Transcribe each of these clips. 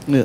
Ya.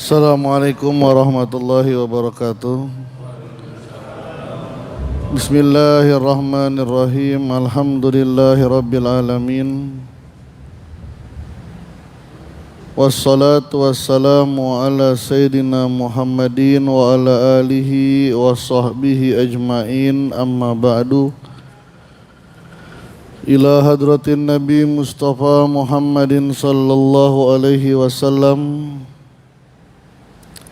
Assalamualaikum warahmatullahi wabarakatuh. Bismillahirrahmanirrahim. Alhamdulillahi rabbil alamin. Wassalatu wassalamu ala sayyidina Muhammadin wa ala alihi wa sahbihi ajma'in, amma ba'du. Ila hadratin Nabi Mustafa Muhammadin sallallahu alaihi wasallam,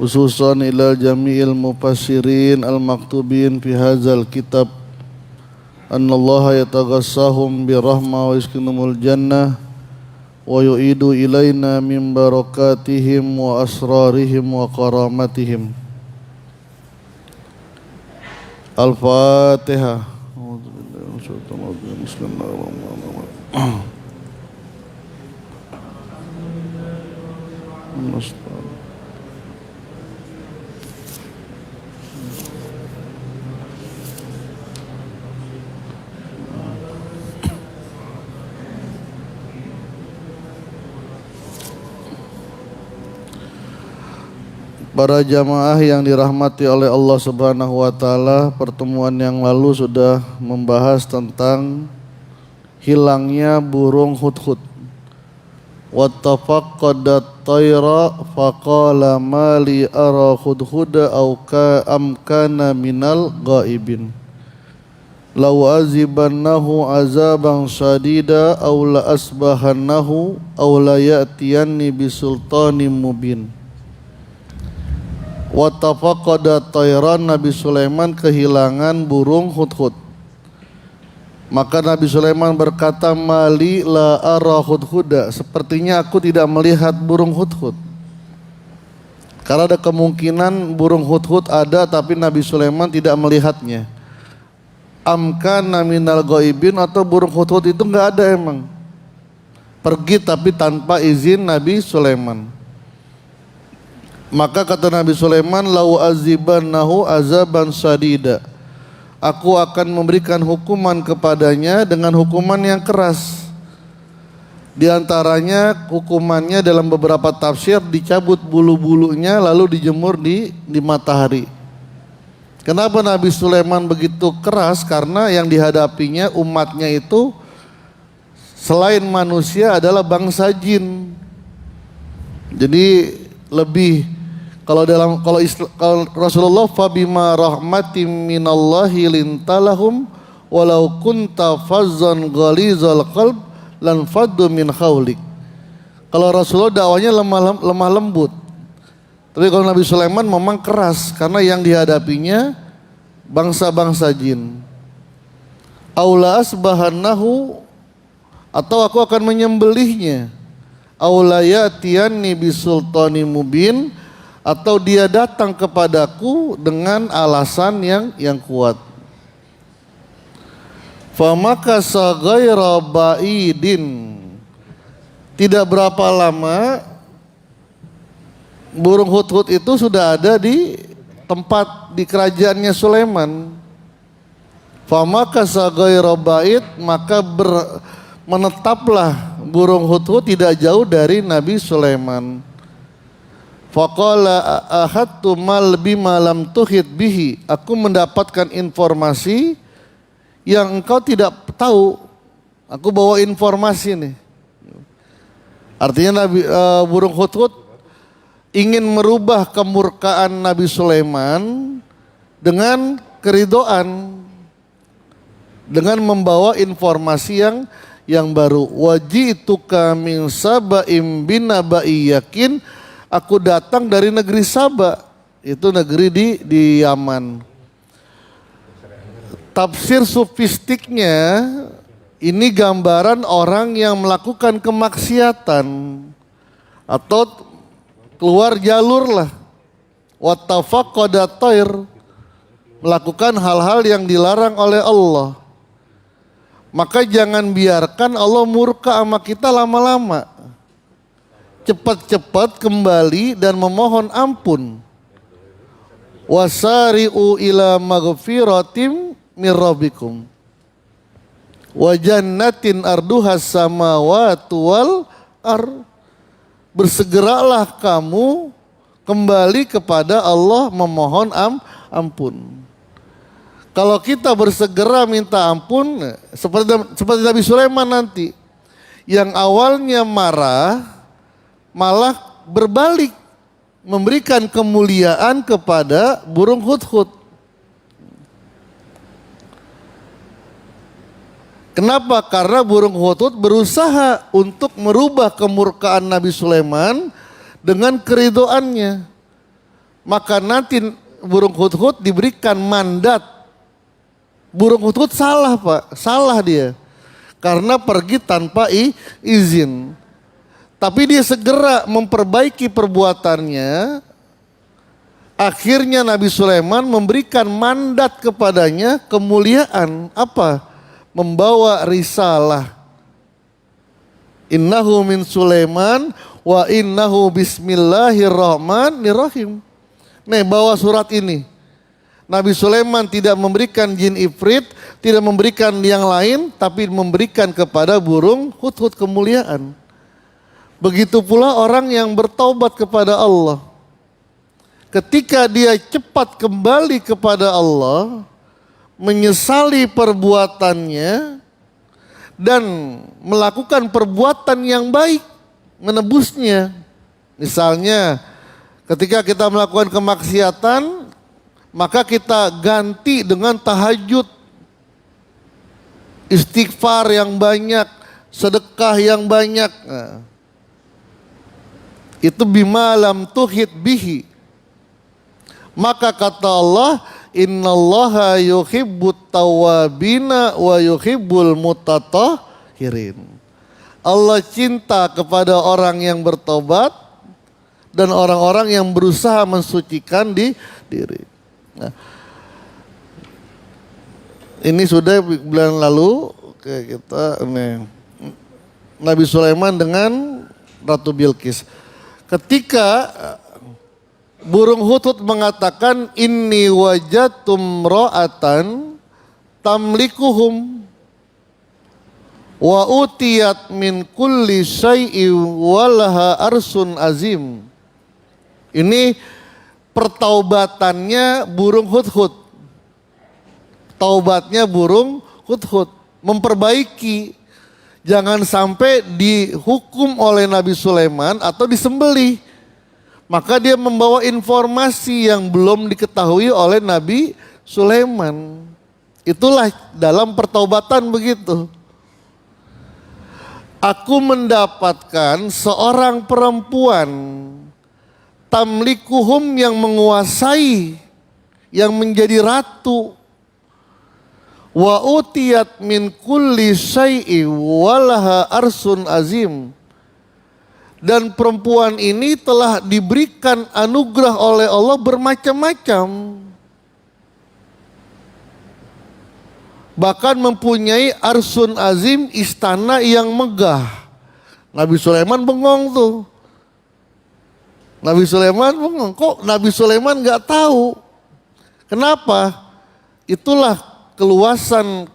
khususan ila jami'il mufassirin al-maktubin fi hadzal kitab, annallaha yataghassahum birahmah wa yaskinumul jannah wa yu'idu ilaina min barakatihim wa asrarihim wa karamatihim. Al-Fatihah. Para jamaah yang dirahmati oleh Allah Subhanahu wa taala, pertemuan yang lalu sudah membahas tentang hilangnya burung hudhud. Wattafaqqadat tayra faqala ma li ara hudhuda aw ka amkana minal ghaibin. Law azibannahu azaban shadida aw la asbahannahu aw la ya'tiyanni bisultanin mubin. Wattafaqada tayran, Nabi Sulaiman kehilangan burung hudhud. Maka Nabi Sulaiman berkata, mali la ara hudhuda, sepertinya aku tidak melihat burung hudhud. Karena ada kemungkinan burung hudhud ada tapi Nabi Sulaiman tidak melihatnya. Amkana minal ghaibin, atau burung hudhud itu enggak ada emang. Pergi tapi tanpa izin Nabi Sulaiman. Maka kata Nabi Sulaiman, lau azibannahu azaban sadida, aku akan memberikan hukuman kepadanya dengan hukuman yang keras. Di antaranya hukumannya dalam beberapa tafsir dicabut bulu-bulunya lalu dijemur di matahari. Kenapa Nabi Sulaiman begitu keras? Karena yang dihadapinya umatnya itu selain manusia adalah bangsa jin. Jadi lebih, kalau Rasulullah, fabima rahmatim minallahi lintalahum walau kunta fazzan ghalizal qalb lan faddu min khawlik. Kalau Rasulullah dakwanya lemah lembut. Tapi kalau Nabi Sulaiman memang keras karena yang dihadapinya bangsa-bangsa jin. Aula asbahannahu, atau aku akan menyembelihnya. Aula ya'tiyanni bisultanin mubin, atau dia datang kepadaku dengan alasan yang kuat. Famakasa ghaira ba'idin, tidak berapa lama burung hudhud itu sudah ada di tempat di kerajaannya Sulaiman. Famakasa ghaira ba'id, maka menetaplah burung hudhud tidak jauh dari Nabi Sulaiman. Faqala ahadtu mal bima lam tuhit bihi, aku mendapatkan informasi yang engkau tidak tahu. Aku bawa informasi nih. Artinya burung hudhud ingin merubah kemurkaan Nabi Sulaiman dengan keridoan, dengan membawa informasi yang baru. Wajituka min saba'im binaba'i yakin, aku datang dari negeri Saba, itu negeri di Yaman. Tafsir sufistiknya ini gambaran orang yang melakukan kemaksiatan atau keluar jalur lah. Wattafaqada thair, melakukan hal-hal yang dilarang oleh Allah. Maka jangan biarkan Allah murka sama kita lama-lama. Cepat-cepat kembali dan memohon ampun. Wasari'u ila maghfiratim mir rabbikum wa jannatin arduhas samawati wal ar. Bersegeralah kamu kembali kepada Allah memohon ampun. Kalau kita bersegera minta ampun seperti Nabi Sulaiman nanti, yang awalnya marah malah berbalik memberikan kemuliaan kepada burung hudhud. Kenapa? Karena burung hudhud berusaha untuk merubah kemurkaan Nabi Sulaiman dengan keridoannya. Maka nanti burung hudhud diberikan mandat. Burung hudhud salah Pak, salah dia. Karena pergi tanpa izin. Tapi dia segera memperbaiki perbuatannya. Akhirnya Nabi Sulaiman memberikan mandat kepadanya kemuliaan. Apa? Membawa risalah. Innahu min Sulaiman wa innahu bismillahirrahmanirrahim. Nih bawa surat ini. Nabi Sulaiman tidak memberikan jin ifrit, tidak memberikan yang lain, tapi memberikan kepada burung hudhud kemuliaan. Begitu pula orang yang bertaubat kepada Allah. Ketika dia cepat kembali kepada Allah, menyesali perbuatannya, dan melakukan perbuatan yang baik, menebusnya. Misalnya, ketika kita melakukan kemaksiatan, maka kita ganti dengan tahajud, istighfar yang banyak, sedekah yang banyak. Nah, itu bima lam tuhid bihi. Maka kata Allah, innallaha yuhibbut tawwabina wa yuhibbul mutatahhirin. Allah cinta kepada orang yang bertobat dan orang-orang yang berusaha mensucikan diri. Nah, ini sudah bulan lalu kita Nabi Sulaiman dengan Ratu Bilqis. Ketika burung hudhud mengatakan inni wajadtum ra'atan tamlikuhum wa utiyat min kulli syai'in walaha arsun azim. Ini pertaubatannya burung hudhud. Taubatnya burung hudhud, memperbaiki. Jangan sampai dihukum oleh Nabi Sulaiman atau disembelih. Maka dia membawa informasi yang belum diketahui oleh Nabi Sulaiman. Itulah dalam pertaubatan begitu. Aku mendapatkan seorang perempuan tamlikuhum yang menguasai, yang menjadi ratu. Wa utiyat min kulli syai'i walaha arsun azim. Dan perempuan ini telah diberikan anugerah oleh Allah bermacam-macam. Bahkan mempunyai arsun azim, istana yang megah. Nabi Sulaiman bengong tuh. Nabi Sulaiman bengong. Kok Nabi Sulaiman gak tahu? Kenapa? Itulah keluasan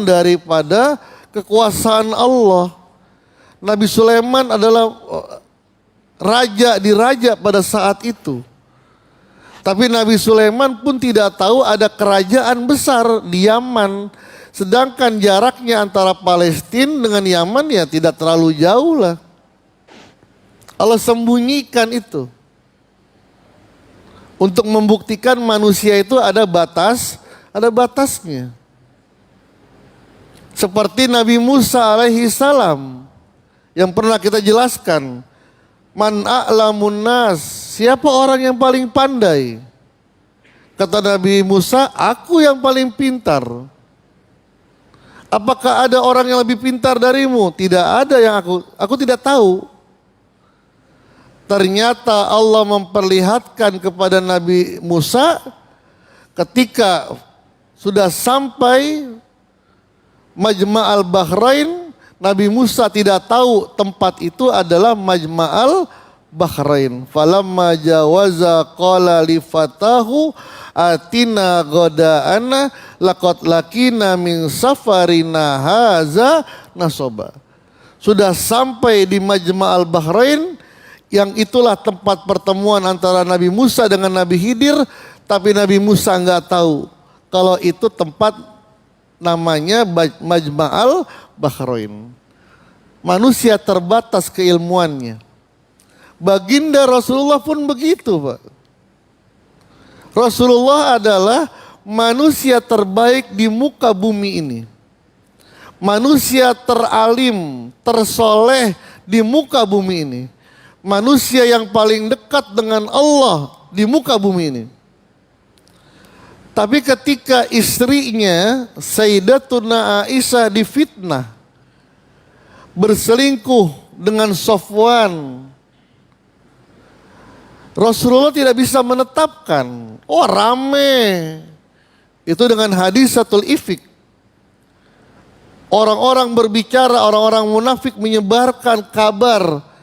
daripada kekuasaan Allah. Nabi Sulaiman adalah raja pada saat itu. Tapi Nabi Sulaiman pun tidak tahu ada kerajaan besar di Yaman. Sedangkan jaraknya antara Palestina dengan Yaman ya tidak terlalu jauh lah. Allah sembunyikan itu. Untuk membuktikan manusia itu ada batasnya. Seperti Nabi Musa alaihi salam yang pernah kita jelaskan. Man a'lamun nas, siapa orang yang paling pandai? Kata Nabi Musa, aku yang paling pintar. Apakah ada orang yang lebih pintar darimu? Tidak ada yang aku tidak tahu. Ternyata Allah memperlihatkan kepada Nabi Musa ketika sudah sampai Majma'al Bahrain, Nabi Musa tidak tahu tempat itu adalah Majma'al Bahrain. Falamma jawaza qala li fatahu atina goda'ana laqad lakina min safarina haza nasoba. Sudah sampai di Majma'al Bahrain, yang itulah tempat pertemuan antara Nabi Musa dengan Nabi Khidir, tapi Nabi Musa enggak tahu kalau itu tempat namanya Majma'al Bahrain. Manusia terbatas keilmuannya. Baginda Rasulullah pun begitu, Pak. Rasulullah adalah manusia terbaik di muka bumi ini. Manusia teralim, tersoleh di muka bumi ini. Manusia yang paling dekat dengan Allah di muka bumi ini. Tapi ketika istrinya Sayyidatuna Aisyah difitnah, berselingkuh dengan Sofwan, Rasulullah tidak bisa menetapkan. Oh rame. Itu dengan hadisatul ifk. Orang-orang berbicara, orang-orang munafik menyebarkan kabar.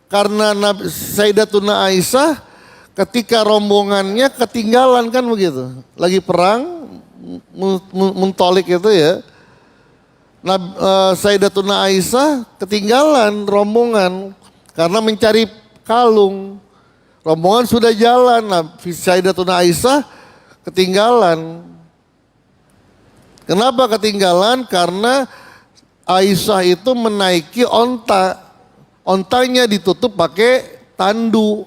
Karena Sayyidatuna Aisyah ketika rombongannya ketinggalan kan begitu. Lagi perang, muntolik itu ya. Sayyidatuna Aisyah ketinggalan rombongan karena mencari kalung. Rombongan sudah jalan, Sayyidatuna Aisyah ketinggalan. Kenapa ketinggalan? Karena Aisyah itu menaiki onta. Ontanya ditutup pakai tandu.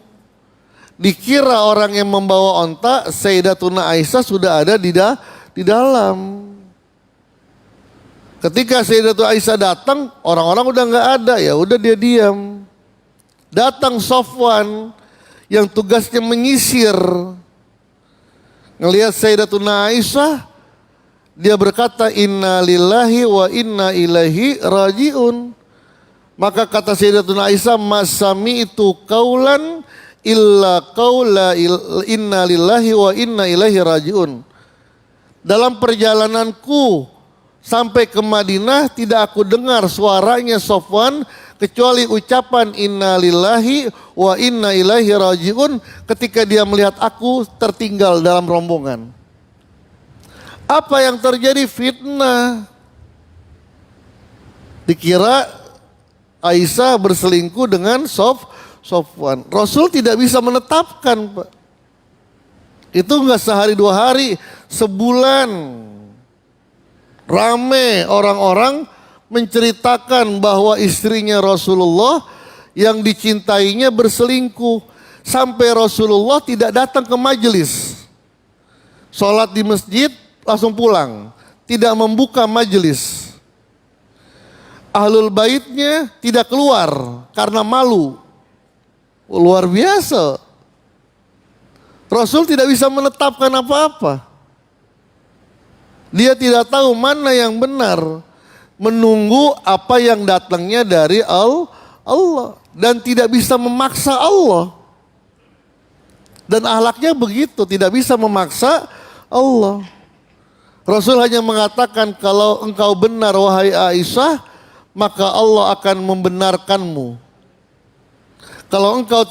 Dikira orang yang membawa onta, Sayyidatuna Aisyah sudah ada di dalam. Ketika Sayyidatuna Aisyah datang, orang-orang udah nggak ada, ya udah dia diam. Datang Sofwan yang tugasnya menyisir. Ngelihat Sayyidatuna Aisyah, dia berkata inna lillahi wa inna ilaihi rajiun. Maka kata Sayyidatuna Aisyah, masami itu kaulan illa qaula inna lillahi wa inna ilaihi rajiun. Dalam perjalananku sampai ke Madinah tidak aku dengar suaranya Sofwan kecuali ucapan inna lillahi wa inna ilaihi rajiun ketika dia melihat aku tertinggal dalam rombongan. Apa yang terjadi? Fitnah. Dikira Aisyah berselingkuh dengan Sofwan. Rasul tidak bisa menetapkan, Pak. Itu enggak sehari dua hari, sebulan. Rame orang-orang menceritakan bahwa istrinya Rasulullah yang dicintainya berselingkuh. Sampai Rasulullah tidak datang ke majelis. Sholat di masjid langsung pulang. Tidak membuka majelis. Ahlul baitnya tidak keluar karena malu. Luar biasa. Rasul tidak bisa menetapkan apa-apa. Dia tidak tahu mana yang benar. Menunggu apa yang datangnya dari Allah. Dan tidak bisa memaksa Allah. Dan akhlaknya begitu, tidak bisa memaksa Allah. Rasul hanya mengatakan kalau engkau benar wahai Aisyah, maka Allah akan membenarkanmu. Kalau engkau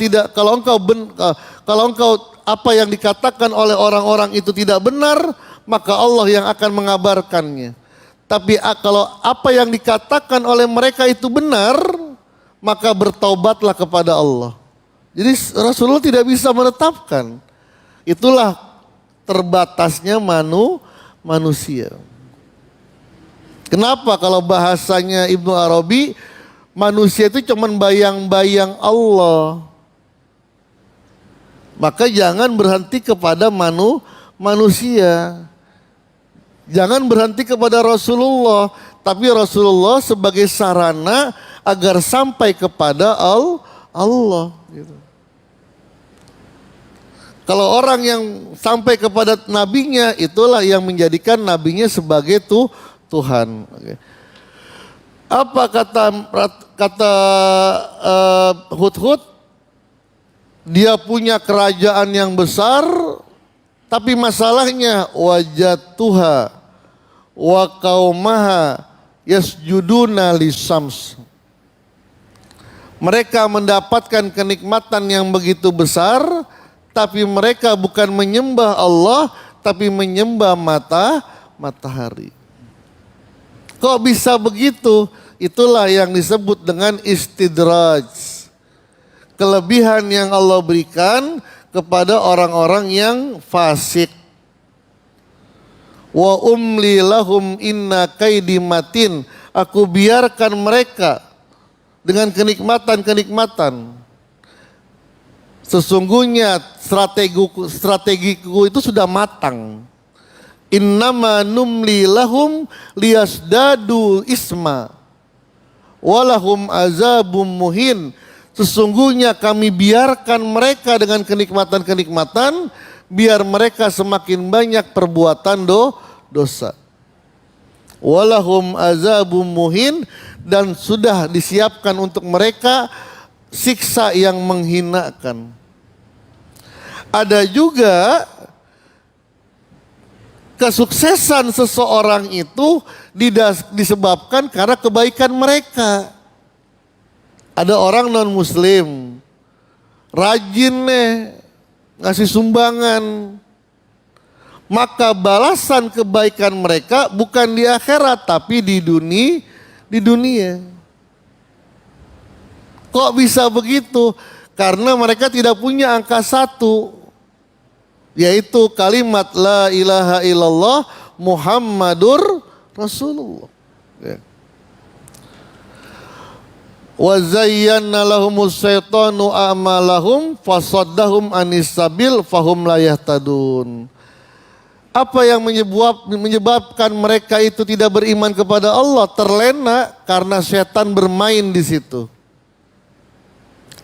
apa yang dikatakan oleh orang-orang itu tidak benar, maka Allah yang akan mengabarkannya. Tapi kalau apa yang dikatakan oleh mereka itu benar, maka bertaubatlah kepada Allah. Jadi Rasulullah tidak bisa menetapkan. Itulah terbatasnya manusia. Kenapa kalau bahasanya Ibnu Arabi, manusia itu cuman bayang-bayang Allah. Maka jangan berhenti kepada manusia. Jangan berhenti kepada Rasulullah, tapi Rasulullah sebagai sarana agar sampai kepada Allah. Gitu. Kalau orang yang sampai kepada nabinya, itulah yang menjadikan nabinya sebagai Tuhan. Apa kata Hudhud? Dia punya kerajaan yang besar, tapi masalahnya wajatuha wa qaumaha yasjuduna lisams. Mereka mendapatkan kenikmatan yang begitu besar, tapi mereka bukan menyembah Allah, tapi menyembah matahari. Kok bisa begitu? Itulah yang disebut dengan istidraj. Kelebihan yang Allah berikan kepada orang-orang yang fasik. Wa umli lahum inna kaidi matin. Aku biarkan mereka dengan kenikmatan-kenikmatan. Sesungguhnya strategiku itu sudah matang. Innama numli lahum liyasdadu isma walahum azabum muhin. Sesungguhnya kami biarkan mereka dengan kenikmatan-kenikmatan biar mereka semakin banyak perbuatan dosa. Walahum azabum muhin, dan sudah disiapkan untuk mereka siksa yang menghinakan. Ada juga kesuksesan seseorang itu disebabkan karena kebaikan mereka. Ada orang non muslim, rajin ngasih sumbangan. Maka balasan kebaikan mereka bukan di akhirat tapi di dunia. Kok bisa begitu? Karena mereka tidak punya angka 1, yaitu kalimat la ilaha illallah Muhammadur Rasulullah. Wa zayyana lahumus syaitanu a'malahum fasaddahum anis sabil fahum la yahtadun. Apa yang menyebabkan mereka itu tidak beriman kepada Allah? Terlena karena setan bermain di situ.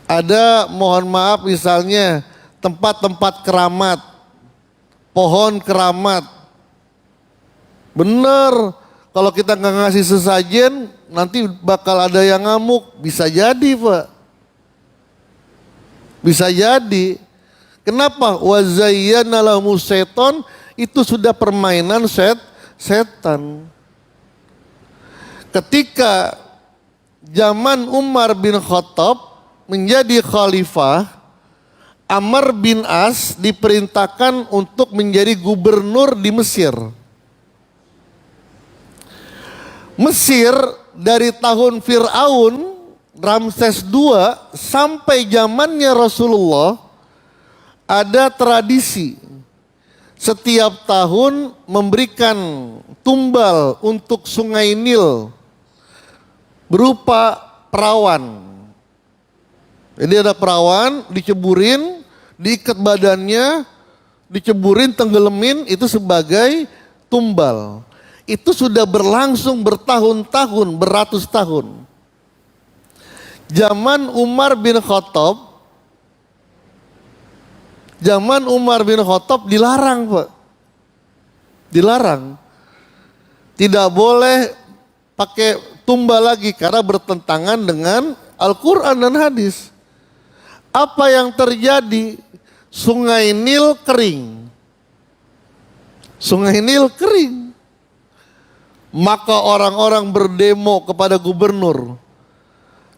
Ada, mohon maaf, misalnya tempat-tempat keramat, pohon keramat. Benar, kalau kita nggak ngasih sesajen, nanti bakal ada yang ngamuk. Bisa jadi, Pak. Bisa jadi. Kenapa? Wa zayyana lahumus syaiton, itu sudah permainan setan. Ketika zaman Umar bin Khattab menjadi khalifah, Amr bin As diperintahkan untuk menjadi gubernur di Mesir. Mesir dari tahun Fir'aun, Ramses II sampai zamannya Rasulullah ada tradisi setiap tahun memberikan tumbal untuk Sungai Nil berupa perawan. Jadi ada perawan, diceburin, diikat badannya, diceburin, tenggelamin, itu sebagai tumbal. Itu sudah berlangsung bertahun-tahun, beratus tahun. Zaman Umar bin Khattab dilarang, Pak. Dilarang. Tidak boleh pakai tumbal lagi karena bertentangan dengan Al-Quran dan hadis. Apa yang terjadi? Sungai Nil kering. Sungai Nil kering. Maka orang-orang berdemo kepada gubernur.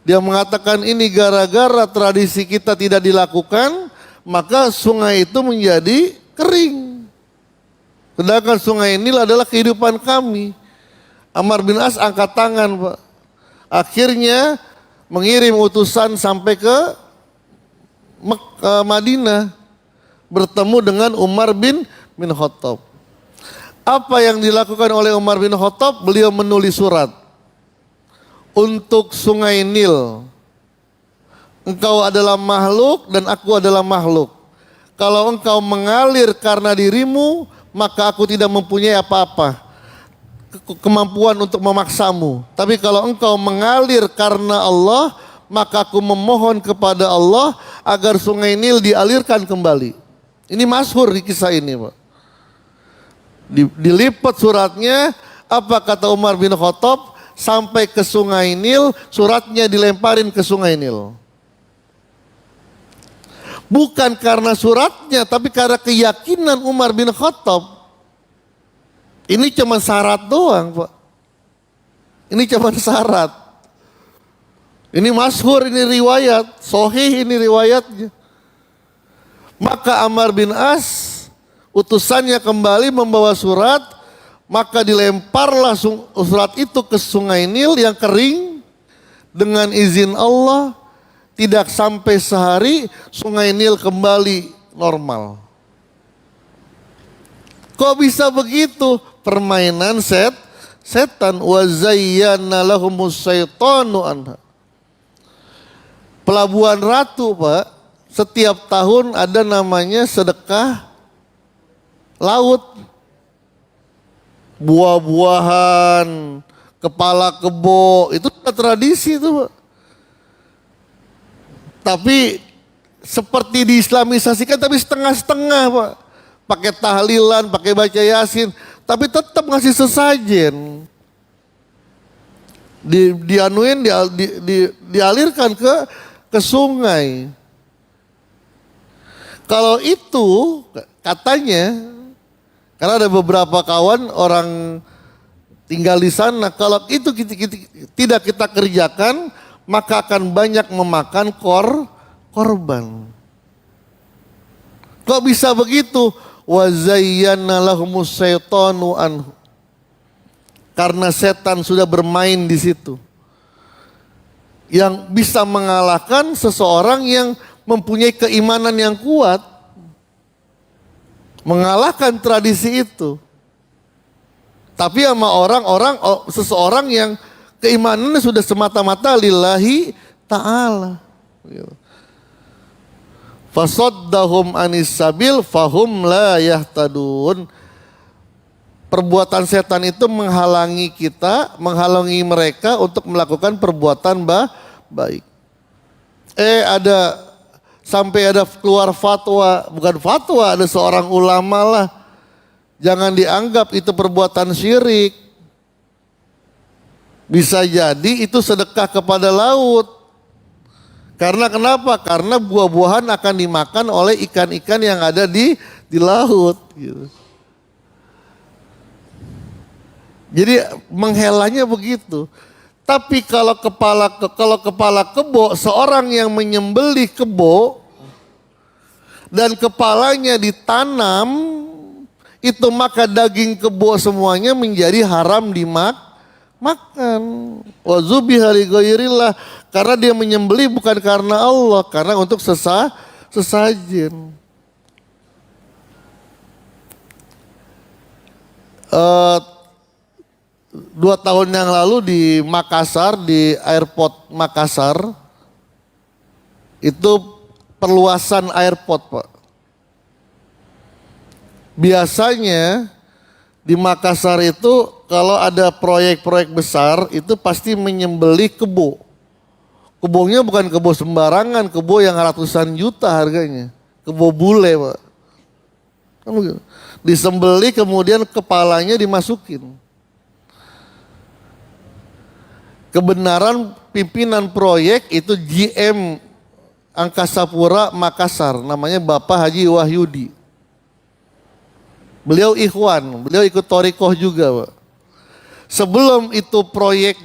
Dia mengatakan ini gara-gara tradisi kita tidak dilakukan, maka sungai itu menjadi kering. Sedangkan Sungai Nil adalah kehidupan kami. Amr bin As angkat tangan, Pak. Akhirnya mengirim utusan sampai ke Madinah, bertemu dengan Umar bin Khattab. Apa yang dilakukan oleh Umar bin Khattab? Beliau menulis surat untuk Sungai Nil. Engkau adalah makhluk dan aku adalah makhluk. Kalau engkau mengalir karena dirimu, maka aku tidak mempunyai apa-apa, kemampuan untuk memaksamu. Tapi kalau engkau mengalir karena Allah, maka aku memohon kepada Allah agar Sungai Nil dialirkan kembali. Ini masyhur di kisah ini, Pak. Dilipat suratnya, apa kata Umar bin Khattab, sampai ke Sungai Nil, suratnya dilemparin ke Sungai Nil. Bukan karena suratnya, tapi karena keyakinan Umar bin Khattab. Ini cuma syarat doang, Pak. Ini cuma syarat. Ini masyhur, ini riwayat, sahih ini riwayatnya. Maka Amr bin As, utusannya kembali membawa surat, maka dilemparlah surat itu ke Sungai Nil yang kering. Dengan izin Allah, tidak sampai sehari Sungai Nil kembali normal. Kok bisa begitu? Permainan setan. Wa zayyana lahumus syaitanu anha. Pelabuhan Ratu, Pak, setiap tahun ada namanya sedekah laut. Buah-buahan, kepala kebo, itu tradisi itu, Pak. Tapi seperti diislamisasikan, tapi setengah-setengah, Pak. Pakai tahlilan, pakai baca yasin, tapi tetap ngasih sesajen. Dialirkan ke sungai. Kalau itu katanya, karena ada beberapa kawan orang tinggal di sana, kalau itu tidak kita kerjakan, maka akan banyak memakan korban. Kok bisa begitu? Wa zayyana lahumus syaitanu anhu. Karena setan sudah bermain di situ. Yang bisa mengalahkan seseorang yang mempunyai keimanan yang kuat. Mengalahkan tradisi itu. Tapi sama seseorang yang keimanannya sudah semata-mata lillahi ta'ala. Fasaddahum anis sabil fahum la yahtadun. Perbuatan setan itu menghalangi menghalangi mereka untuk melakukan perbuatan baik. Sampai ada keluar fatwa, bukan fatwa, ada seorang ulama lah. Jangan dianggap itu perbuatan syirik. Bisa jadi itu sedekah kepada laut. Karena kenapa? Karena buah-buahan akan dimakan oleh ikan-ikan yang ada di laut. Gitu. Jadi menghelanya begitu. Tapi kalau kepala kebo, seorang yang menyembelih kebo dan kepalanya ditanam, itu maka daging kebo semuanya menjadi haram dimakan. Wa zubiha li ghairillah, karena dia menyembelih bukan karena Allah, karena untuk sesajen. 2 tahun yang lalu di Makassar, di airport Makassar, itu perluasan airport, Pak. Biasanya di Makassar itu kalau ada proyek-proyek besar itu pasti menyembelih kebo. Kebonya bukan kebo sembarangan, kebo yang ratusan juta harganya. Kebo bule, Pak. Disembelih kemudian kepalanya dimasukin. Kebenaran pimpinan proyek itu GM Angkasa Pura Makassar, namanya Bapak Haji Wahyudi. Beliau ikhwan, beliau ikut thariqah juga, Pak. Sebelum itu proyek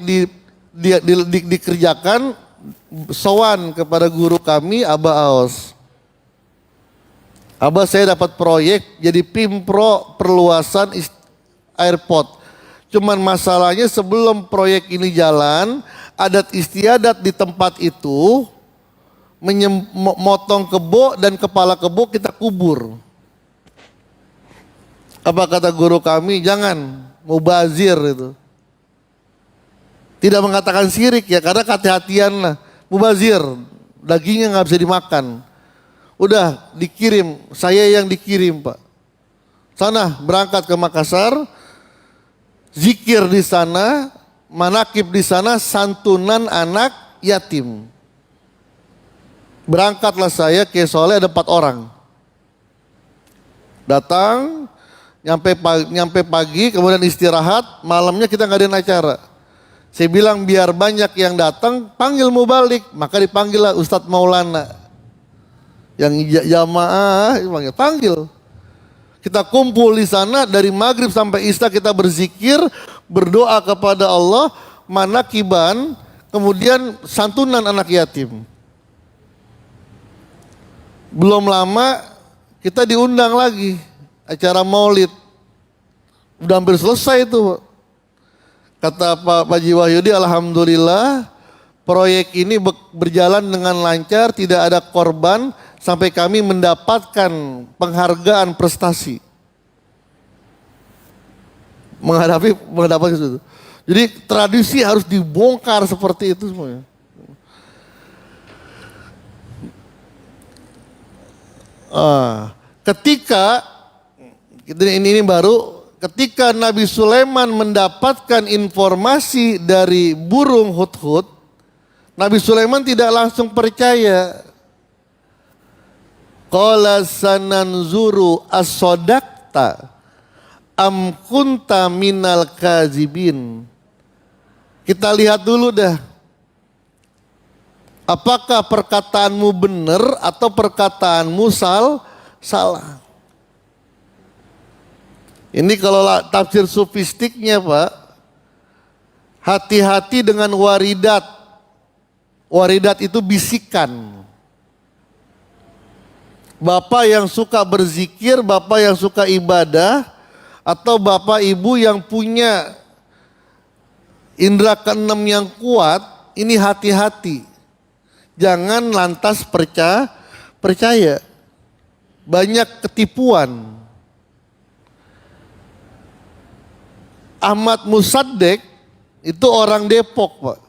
dikerjakan, sowan kepada guru kami, Abah Aos. Abah, saya dapat proyek jadi pimpro perluasan airport. Cuman masalahnya sebelum proyek ini jalan, adat istiadat di tempat itu motong kebo dan kepala kebo kita kubur. Apa kata guru kami? Jangan mubazir itu. Tidak mengatakan syirik ya, karena hati-hatian lah. Mubazir, dagingnya nggak bisa dimakan. Udah dikirim, saya yang dikirim Pak. Sana berangkat ke Makassar, zikir di sana, manakib di sana, santunan anak yatim. Berangkatlah saya ke Soleh, ada 4 orang. Datang, nyampe pagi, kemudian istirahat, malamnya kita nggak ada acara. Saya bilang biar banyak yang datang, panggil mubalik. Maka dipanggillah Ustadz Maulana. Yang jamaah, panggil. Kita kumpul di sana dari maghrib sampai isya kita berzikir, berdoa kepada Allah, manakiban, kemudian santunan anak yatim. Belum lama kita diundang lagi acara maulid. Udah hampir selesai itu. Kata Pak Haji Wahyudi, alhamdulillah proyek ini berjalan dengan lancar, tidak ada korban sampai kami mendapatkan penghargaan prestasi. Mendapatkan itu. Jadi tradisi harus dibongkar seperti itu semuanya. Ketika ini baru. Ketika Nabi Sulaiman mendapatkan informasi dari burung hudhud, Nabi Sulaiman tidak langsung percaya. Qala sananzuru as-sadaqta am kunta minal kazibin. Kita lihat dulu dah. Apakah perkataanmu benar atau perkataanmu salah? Ini kalau tafsir sufistiknya Pak, hati-hati dengan waridat. Waridat itu bisikan. Bapak yang suka berzikir, bapak yang suka ibadah, atau bapak ibu yang punya indera keenam yang kuat, ini hati-hati. Jangan lantas percaya. Banyak ketipuan. Ahmad Musaddek itu orang Depok Pak.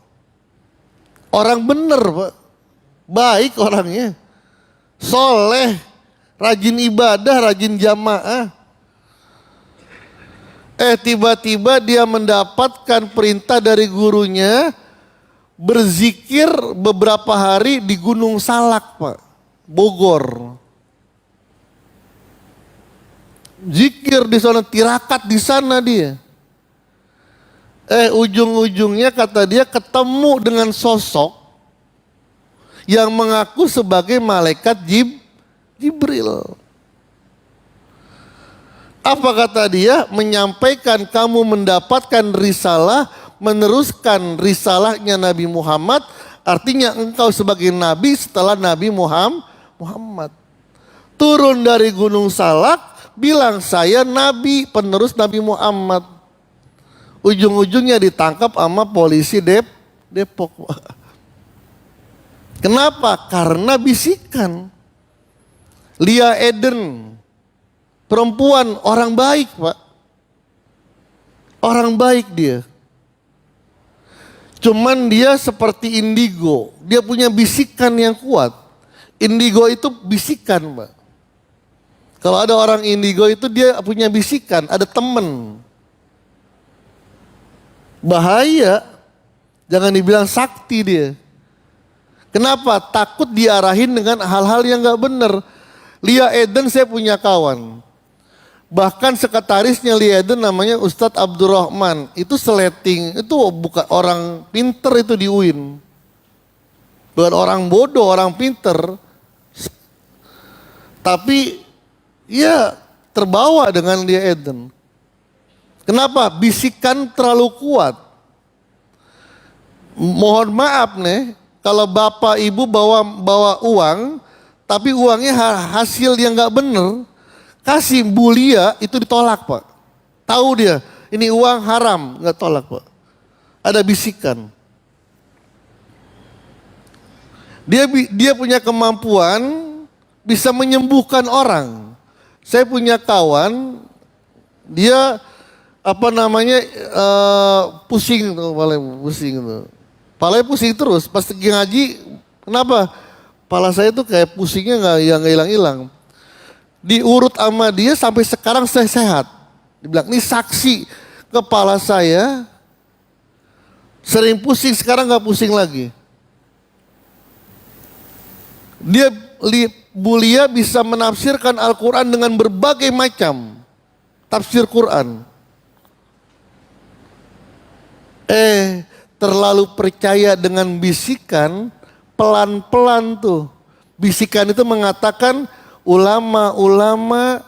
Orang bener Pak. Baik orangnya. Soleh. Rajin ibadah, rajin jamaah. Tiba-tiba dia mendapatkan perintah dari gurunya. Berzikir beberapa hari di Gunung Salak Pak. Bogor. Zikir di sana, tirakat di sana dia. Ujung-ujungnya kata dia ketemu dengan sosok yang mengaku sebagai malaikat Jibril. Apa kata dia? Menyampaikan kamu mendapatkan risalah, meneruskan risalahnya Nabi Muhammad, artinya engkau sebagai nabi setelah Nabi Muhammad. Turun dari Gunung Salak, bilang saya nabi penerus Nabi Muhammad. Ujung-ujungnya ditangkap sama polisi Depok. Kenapa? Karena bisikan. Lia Eden, perempuan orang baik Pak. Orang baik dia. Cuman dia seperti indigo. Dia punya bisikan yang kuat. Indigo itu bisikan Pak. Kalau ada orang indigo itu dia punya bisikan, ada temen. Bahaya, jangan dibilang sakti dia. Kenapa? Takut diarahin dengan hal-hal yang gak benar. Lia Eden saya punya kawan. Bahkan sekretarisnya Lia Eden namanya Ustadz Abdurrahman. Itu seleting, itu bukan orang pinter itu di UIN. Bukan orang bodoh, orang pinter. Tapi ya terbawa dengan Lia Eden. Kenapa? Bisikan terlalu kuat. Mohon maaf nih, kalau bapak ibu bawa uang, tapi uangnya hasil yang nggak bener, kasih bulia itu ditolak Pak. Tahu dia, ini uang haram, nggak tolak Pak. Ada bisikan. Dia punya kemampuan bisa menyembuhkan orang. Saya punya kawan Dia pusing tuh, palanya pusing terus. Pas ngaji, kenapa? Pala saya tuh kayak pusingnya nggak hilang-hilang. Diurut sama dia sampai sekarang saya sehat. Dibilang ini saksi, kepala saya sering pusing, sekarang nggak pusing lagi. Bulia bisa menafsirkan Al-Quran dengan berbagai macam tafsir Quran. Terlalu percaya dengan bisikan, pelan-pelan tuh. Bisikan itu mengatakan ulama-ulama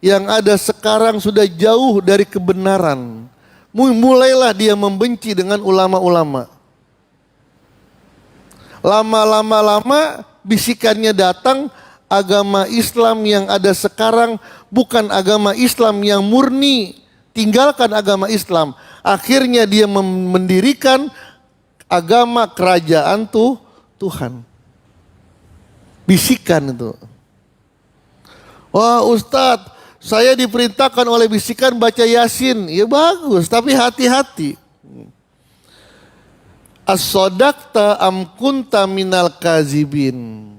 yang ada sekarang sudah jauh dari kebenaran. Mulailah dia membenci dengan ulama-ulama. Lama-lama bisikannya datang, agama Islam yang ada sekarang bukan agama Islam yang murni. Tinggalkan agama Islam. Akhirnya dia mendirikan agama kerajaan Tuhan. Bisikan itu. Wah Ustadz, saya diperintahkan oleh bisikan baca Yasin. Ya bagus, tapi hati-hati. As-sodaqta am kunta minal kazibin.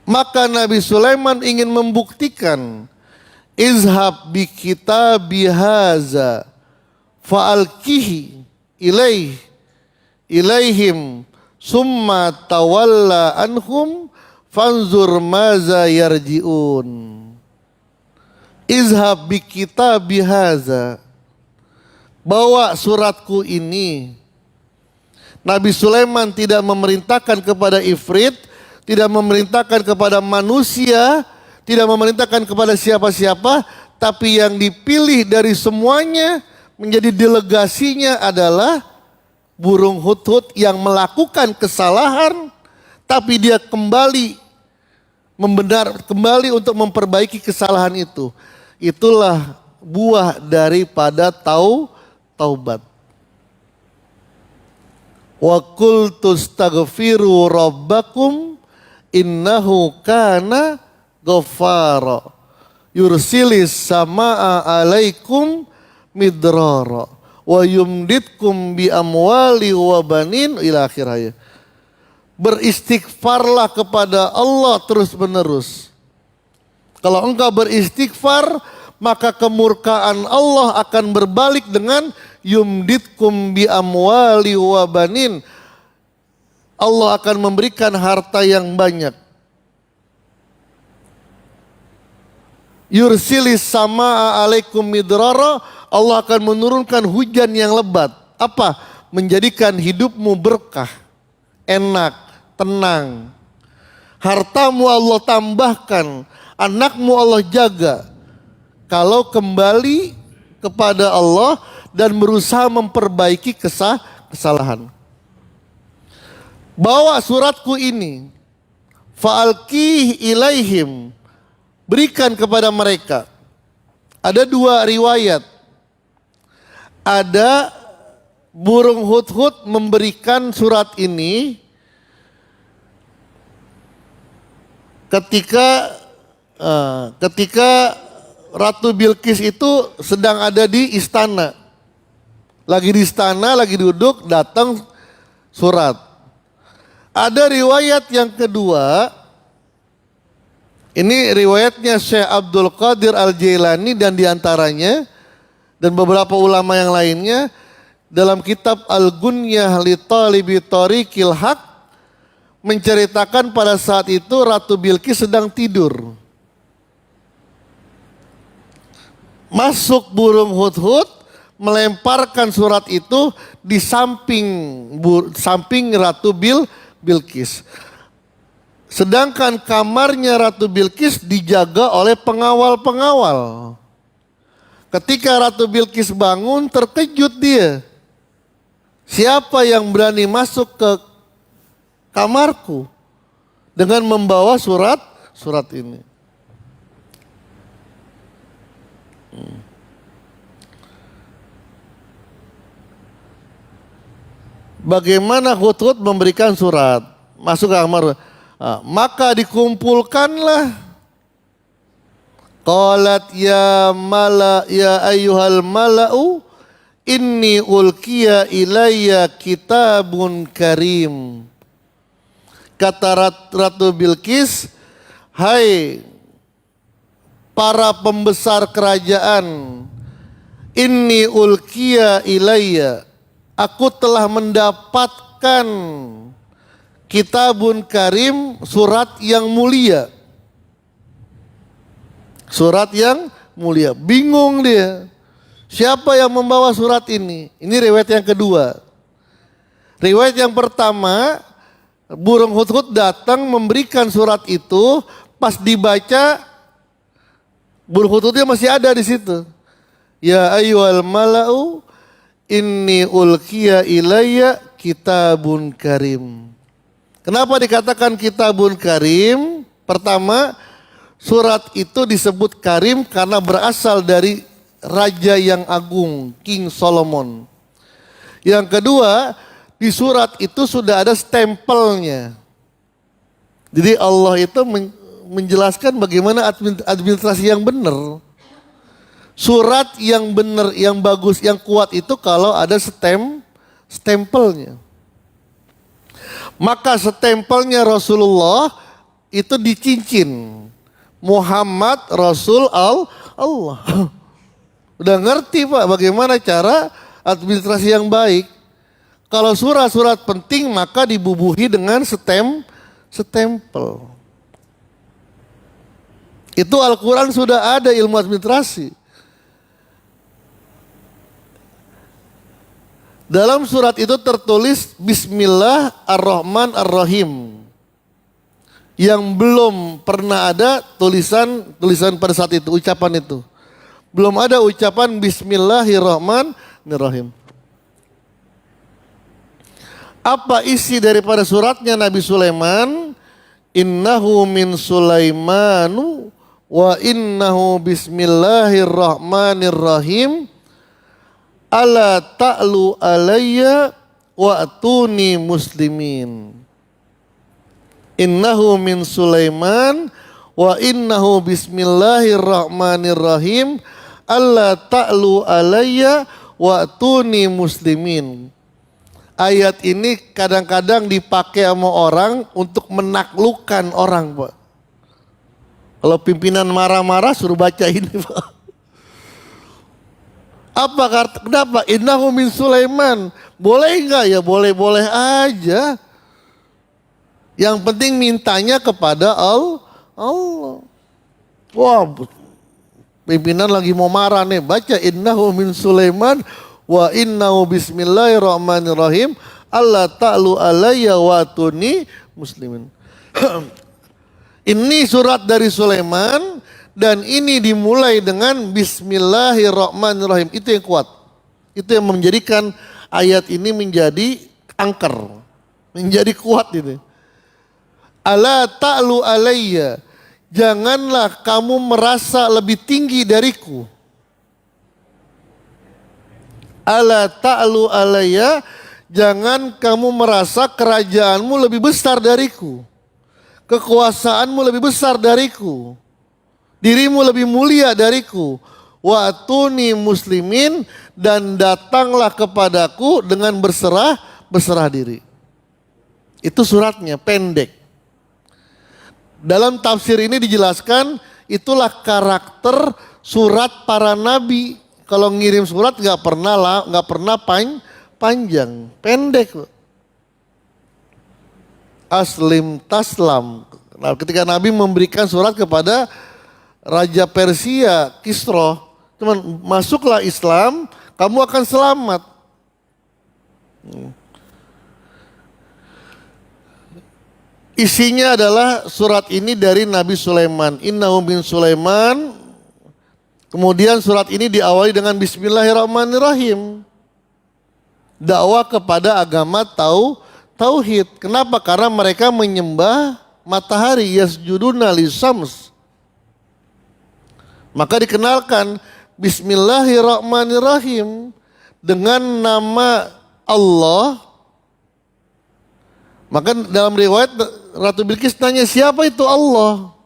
Maka Nabi Sulaiman ingin membuktikan, izhab bi kitabi haza fa'alkihi ilaihim summa tawalla anhum fanzur maza yarji'un. Izhab bi kitabi haza, bawa suratku ini. Nabi Sulaiman tidak memerintahkan kepada ifrit, tidak memerintahkan kepada manusia, tidak memerintahkan kepada siapa-siapa, tapi yang dipilih dari semuanya menjadi delegasinya adalah burung hudhud yang melakukan kesalahan, tapi dia kembali untuk memperbaiki kesalahan itu. Itulah buah daripada taubat. Wa qultu astaghfiru rabbakum innahu kana ghaffara yursilis samaa alaikum midrara wa yumditkum bi amwali wa banin ila akhirnya. Beristighfarlah kepada Allah terus menerus. Kalau engkau beristighfar, maka kemurkaan Allah akan berbalik dengan yumditkum bi amwali wa banin. Allah akan memberikan harta yang banyak. Yursilis samaa alaikum midrara, Allah akan menurunkan hujan yang lebat. Apa? Menjadikan hidupmu berkah, enak, tenang. Hartamu Allah tambahkan, anakmu Allah jaga. Kalau kembali kepada Allah dan berusaha memperbaiki kesalahan. Bawa suratku ini, fa'alqih ilaihim, berikan kepada mereka. Ada dua riwayat. Ada burung hudhud memberikan surat ini ketika Ratu Bilqis itu sedang ada di istana. Lagi di istana, lagi duduk, datang surat. Ada riwayat yang kedua. Ini riwayatnya Syekh Abdul Qadir Al-Jailani dan diantaranya dan beberapa ulama yang lainnya dalam kitab Al-Gunyah li Talibi Tariqil Haq menceritakan pada saat itu Ratu Bilqis sedang tidur. Masuk burung hudhud melemparkan surat itu di samping Ratu Bilqis. Sedangkan kamarnya Ratu Bilqis dijaga oleh pengawal-pengawal. Ketika Ratu Bilqis bangun, terkejut dia. Siapa yang berani masuk ke kamarku dengan membawa surat ini? Bagaimana hudhud memberikan surat? Masuk ke kamar. Maka dikumpulkanlah Qalat ya ayyuhal mala'u inni ulqiya ilayya kitabun karim. Kata Ratu Bilqis, hai para pembesar kerajaan, inni ulqiya ilayya, aku telah mendapatkan kitabun karim, surat yang mulia. Surat yang mulia. Bingung dia. Siapa yang membawa surat ini? Ini riwayat yang kedua. Riwayat yang pertama, burung hudhud datang memberikan surat itu, pas dibaca burung hudhudnya masih ada di situ. Ya ayyuhal mala'u inni ulqiya ilayya kitabun karim. Kenapa dikatakan kitabun karim? Pertama, surat itu disebut karim karena berasal dari raja yang agung, King Solomon. Yang kedua, di surat itu sudah ada stempelnya. Jadi Allah itu menjelaskan bagaimana administrasi yang benar. Surat yang benar, yang bagus, yang kuat itu kalau ada stempelnya. Maka stempelnya Rasulullah itu dicincin. Muhammad Rasul Allah. Udah ngerti Pak bagaimana cara administrasi yang baik. Kalau surat-surat penting maka dibubuhi dengan stempel. Itu Al-Quran sudah ada ilmu administrasi. Dalam surat itu tertulis Bismillahirrahmanirrahim. Yang belum pernah ada tulisan pada saat itu, ucapan itu. Belum ada ucapan Bismillahirrahmanirrahim. Apa isi daripada suratnya Nabi Sulaiman? Innahu min Sulaimanu wa innahu bismillahirrahmanirrahim. Ala ta'lu alayya wa atuni muslimin. Innahu min Sulaiman wa innahu bismillahirrahmanirrahim. Alla ta'lu alayya wa atuni muslimin. Ayat ini kadang-kadang dipakai sama orang untuk menaklukkan orang, Pak. Kalau pimpinan marah-marah suruh baca ini, Pak. Kenapa? Innahu min Sulaiman. Boleh enggak? Ya boleh-boleh aja. Yang penting mintanya kepada Allah. Wah, pimpinan lagi mau marah nih. Baca innahu min Sulaiman wa innahu bismillahirrahmanirrahim. Allah ta'lu alayya wa atuni muslimin. Ini surat dari Sulaiman. Dan ini dimulai dengan bismillahirrahmanirrahim. Itu yang kuat. Itu yang menjadikan ayat ini menjadi angker. Menjadi kuat ini. Ala ta'lu alayya. Janganlah kamu merasa lebih tinggi dariku. Ala ta'lu alayya. Jangan kamu merasa kerajaanmu lebih besar dariku. Kekuasaanmu lebih besar dariku. Dirimu lebih mulia dariku. Wa atuni muslimin, dan datanglah kepadaku dengan berserah diri. Itu suratnya pendek. Dalam tafsir ini dijelaskan itulah karakter surat para nabi. Kalau ngirim surat nggak pernah panjang, pendek. Aslim taslam. Nah, ketika Nabi memberikan surat kepada Raja Persia, Kisra, cuman masuklah Islam, kamu akan selamat. Isinya adalah surat ini dari Nabi Sulaiman. Innahu min Sulaiman. Kemudian surat ini diawali dengan Bismillahirrahmanirrahim. Dakwah kepada agama tauhid. Kenapa? Karena mereka menyembah matahari, yasjuduna lisams. Maka dikenalkan Bismillahirrahmanirrahim dengan nama Allah. Maka dalam riwayat Ratu Bilqis tanya, siapa itu Allah?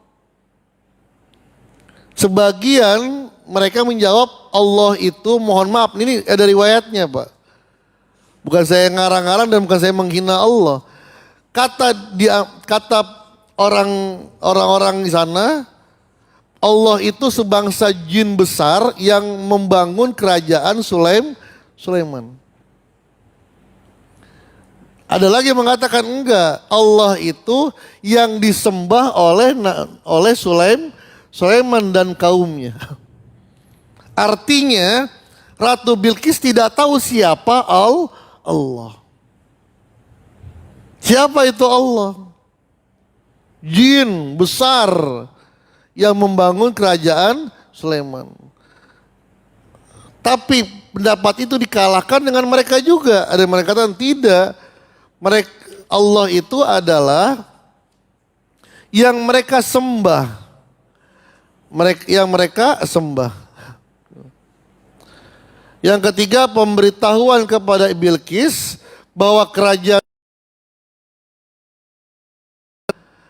Sebagian mereka menjawab Allah itu, mohon maaf, ini ada riwayatnya Pak. Bukan saya ngarang-ngarang dan bukan saya menghina Allah. Kata orang-orang di sana, Allah itu sebangsa jin besar yang membangun kerajaan Sulaiman. Ada lagi yang mengatakan enggak, Allah itu yang disembah oleh Sulaiman dan kaumnya. Artinya Ratu Bilqis tidak tahu siapa Allah. Siapa itu Allah? Jin besar yang membangun kerajaan Sulaiman. Tapi pendapat itu dikalahkan dengan mereka juga. Ada yang mengatakan tidak. Allah itu adalah yang mereka sembah. Yang mereka sembah. Yang ketiga, pemberitahuan kepada Bilqis bahwa kerajaan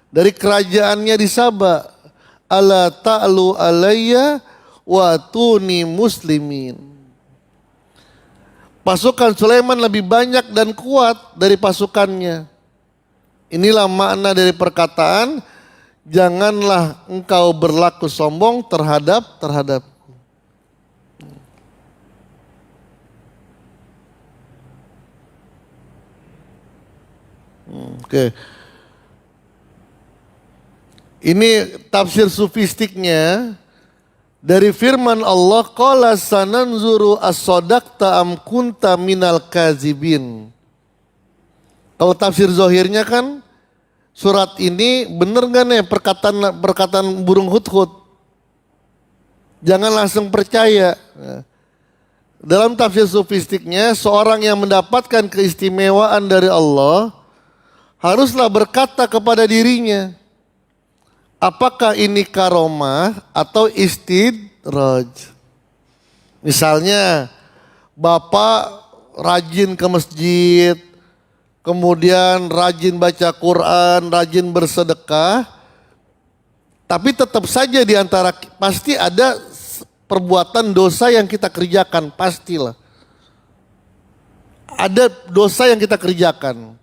dari kerajaannya di Saba, ala ta'lu alayya wa tuni muslimin. Pasukan Sulaiman lebih banyak dan kuat dari pasukannya. Inilah makna dari perkataan, janganlah engkau berlaku sombong terhadapku. Oke. Ini tafsir sufistiknya. Dari firman Allah, qala sananzuru as-sadaqta am kunta minal kazibin. Kalau tafsir zahirnya kan surat ini benar enggak nih perkataan burung hudhud? Jangan langsung percaya. Dalam tafsir sufistiknya, seorang yang mendapatkan keistimewaan dari Allah haruslah berkata kepada dirinya, apakah ini karomah atau istidraj? Misalnya Bapak rajin ke masjid, kemudian rajin baca Quran, rajin bersedekah, tapi tetap saja di antara pasti ada perbuatan dosa yang kita kerjakan, pastilah. Ada dosa yang kita kerjakan.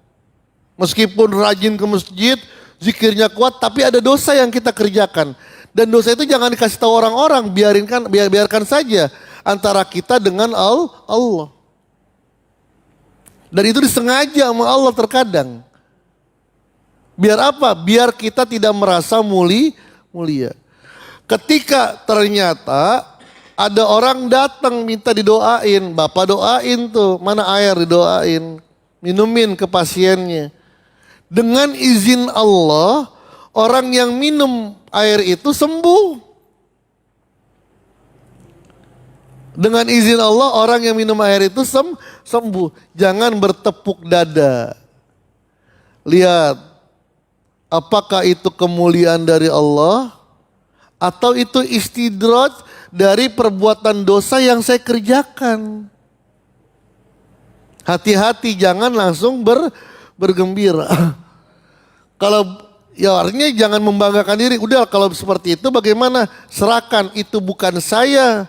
Meskipun rajin ke masjid, zikirnya kuat, tapi ada dosa yang kita kerjakan. Dan dosa itu jangan dikasih tahu orang-orang, biarkan saja antara kita dengan Allah. Dan itu disengaja sama Allah terkadang. Biar apa? Biar kita tidak merasa mulia. Ketika ternyata ada orang datang minta didoain, Bapak doain tuh, mana air didoain, minumin ke pasiennya. Dengan izin Allah, orang yang minum air itu sembuh. Dengan izin Allah, orang yang minum air itu sembuh. Jangan bertepuk dada. Lihat, apakah itu kemuliaan dari Allah? Atau itu istidraj dari perbuatan dosa yang saya kerjakan? Hati-hati, jangan langsung bergembira. Kalau ya artinya jangan membanggakan diri. Udah kalau seperti itu bagaimana? Serahkan, itu bukan saya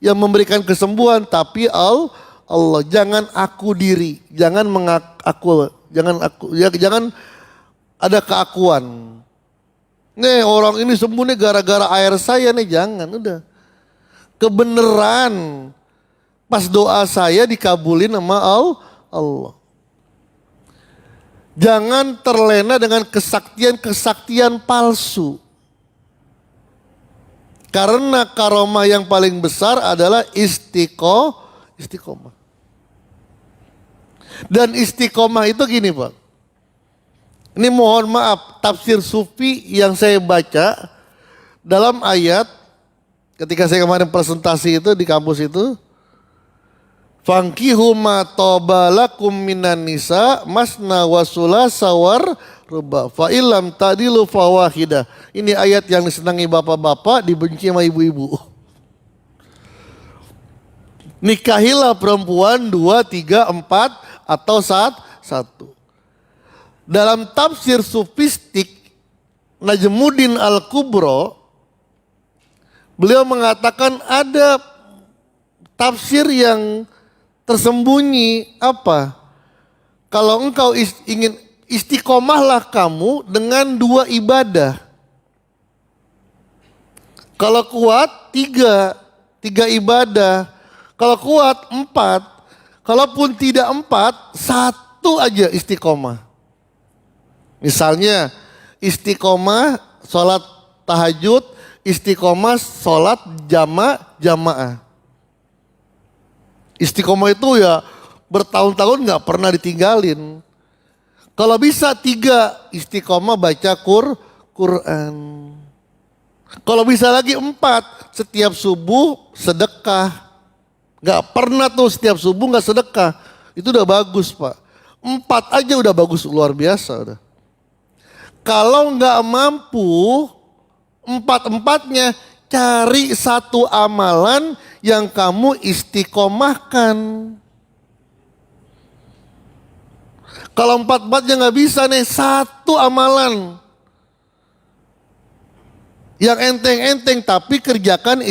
yang memberikan kesembuhan, tapi Allah. Jangan aku diri, jangan jangan ada keakuan. Nih orang ini sembuh nih gara-gara air saya nih, jangan, udah. Kebenaran pas doa saya dikabulin sama Allah. Jangan terlena dengan kesaktian palsu. Karena karomah yang paling besar adalah istiqomah. Dan istiqomah itu gini Pak. Ini mohon maaf, tafsir sufi yang saya baca dalam ayat ketika saya kemarin presentasi itu di kampus itu. Fankihu ma tobalakum minan nisa masna wa sulasa war ruba fa illam tadilu fawahidah. Ini ayat yang disenangi bapak-bapak, dibenci sama ibu-ibu. Nikahilah perempuan 2, 3, 4 atau 1. Dalam tafsir sufistik Najmuddin Al-Kubro Beliau mengatakan ada tafsir yang tersembunyi apa? Kalau engkau ingin istiqomahlah kamu dengan 2 ibadah. Kalau kuat 3 ibadah. Kalau kuat 4. Kalaupun tidak 4, 1 aja istiqomah. Misalnya istiqomah sholat tahajud, istiqomah sholat jamaah. Istiqomah itu ya bertahun-tahun gak pernah ditinggalin. Kalau bisa 3 istiqomah baca Quran. Kalau bisa lagi 4, setiap subuh sedekah. Gak pernah tuh setiap subuh gak sedekah. Itu udah bagus Pak. 4 aja udah bagus, luar biasa udah. Kalau gak mampu 4-4-nya, cari 1 amalan yang kamu istiqomahkan. Kalau 4-4-nya gak bisa nih, 1 amalan yang enteng-enteng tapi kerjakan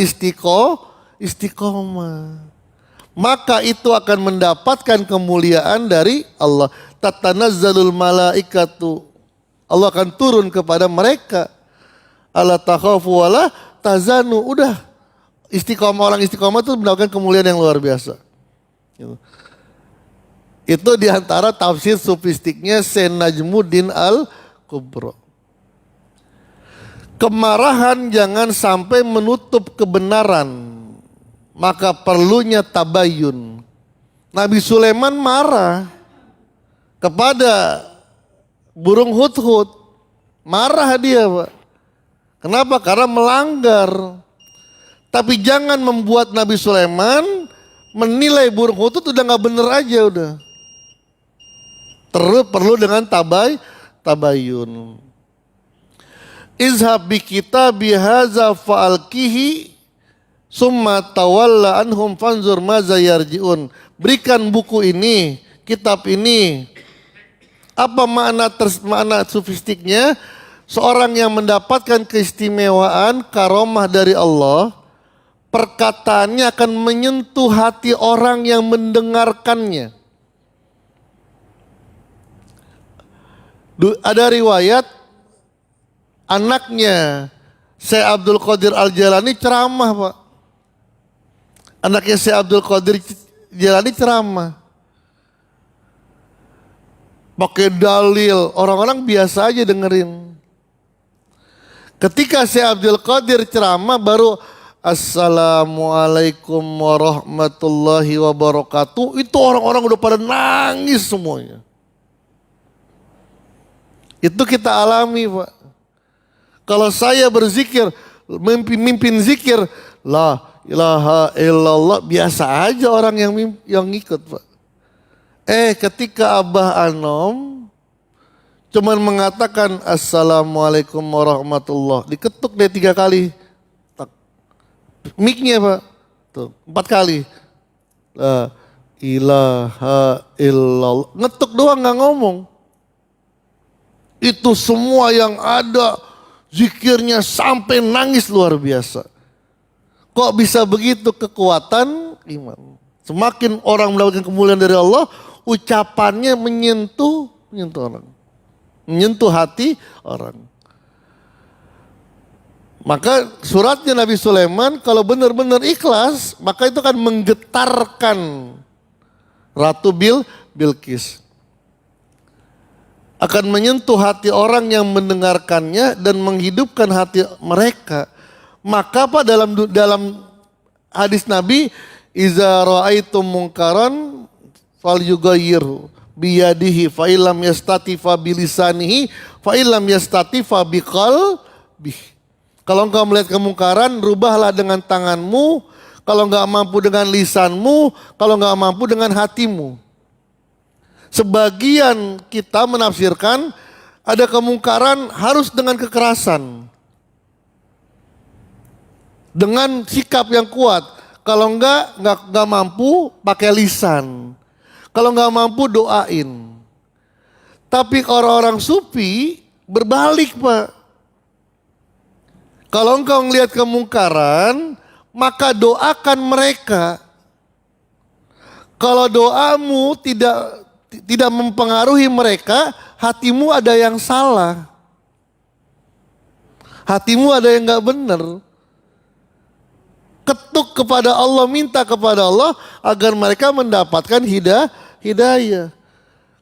istiqomah. Maka itu akan mendapatkan kemuliaan dari Allah. Tatanazzalul malaikatu. Allah akan turun kepada mereka. Alla takhafu wala tazanu. Udah. Istiqomah, orang istiqomah itu mendapatkan kemuliaan yang luar biasa. Itu diantara tafsir sufistiknya Sayyid Najmuddin Al-Kubra. Kemarahan jangan sampai menutup kebenaran, maka perlunya tabayun. Nabi Sulaiman marah kepada burung hudhud. Marah dia Pak. Kenapa? Karena melanggar. Tapi jangan membuat Nabi Sulaiman menilai burung hudhud udah gak bener aja udah. Terus perlu dengan tabayun. Izhab bi kitabi hadza fa'alkihi summa tawalla anhum fanzur maza yarji'un. Berikan buku ini, kitab ini. Apa makna sufistiknya? Seorang yang mendapatkan keistimewaan karomah dari Allah, perkataannya akan menyentuh hati orang yang mendengarkannya. Ada riwayat anaknya Syekh Abdul Qadir Al-Jailani ceramah Pak. Anaknya Syekh Abdul Qadir Jailani ceramah. Pakai dalil, orang-orang biasa aja dengerin. Ketika Syekh Abdul Qadir ceramah baru Assalamualaikum warahmatullahi wabarakatuh. Itu orang-orang udah pada nangis semuanya. Itu kita alami Pak. Kalau saya berzikir, mimpin zikir, la ilaha illallah, biasa aja orang yang ngikut Pak. Ketika Abah Anom cuman mengatakan Assalamualaikum warahmatullah, diketuk deh 3 kali. Mic-nya Pak, tuh 4 kali. La ilaha illallah, ngetuk doang gak ngomong. Itu semua yang ada zikirnya sampai nangis luar biasa. Kok bisa begitu kekuatan iman? Semakin orang mendapatkan kemuliaan dari Allah, ucapannya menyentuh orang. Menyentuh hati orang. Maka suratnya Nabi Sulaiman kalau benar-benar ikhlas, maka itu akan menggetarkan Ratu Bilqis. Akan menyentuh hati orang yang mendengarkannya dan menghidupkan hati mereka. Maka Pak dalam hadis Nabi, iza ra'aitum munkaran falyughayyirhu biyadihi fa illam yastatifa bilisanihi fa illam yastatifa biqalbihi. Kalau engkau melihat kemungkaran, rubahlah dengan tanganmu. Kalau enggak mampu dengan lisanmu, kalau enggak mampu dengan hatimu. Sebagian kita menafsirkan ada kemungkaran harus dengan kekerasan. Dengan sikap yang kuat. Kalau enggak mampu pakai lisan. Kalau enggak mampu doain. Tapi orang-orang sufi berbalik Pak. Kalau engkau melihat kemungkaran, maka doakan mereka. Kalau doamu tidak mempengaruhi mereka, hatimu ada yang salah. Hatimu ada yang gak benar. Ketuk kepada Allah, minta kepada Allah agar mereka mendapatkan hidayah.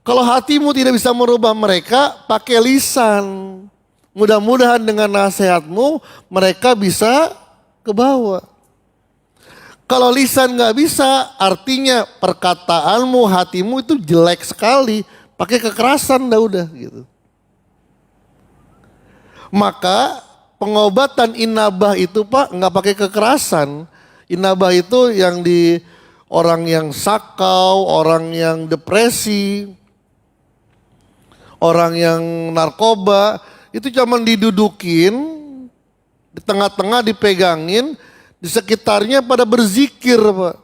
Kalau hatimu tidak bisa merubah mereka, pakai lisan. Mudah-mudahan dengan nasihatmu mereka bisa ke bawah. Kalau lisan gak bisa, artinya perkataanmu, hatimu itu jelek sekali. Pakai kekerasan dah udah gitu. Maka pengobatan inabah itu Pak gak pakai kekerasan. Inabah itu yang di orang yang sakau, orang yang depresi, orang yang narkoba. Itu cuma didudukin, di tengah-tengah dipegangin, di sekitarnya pada berzikir Pak.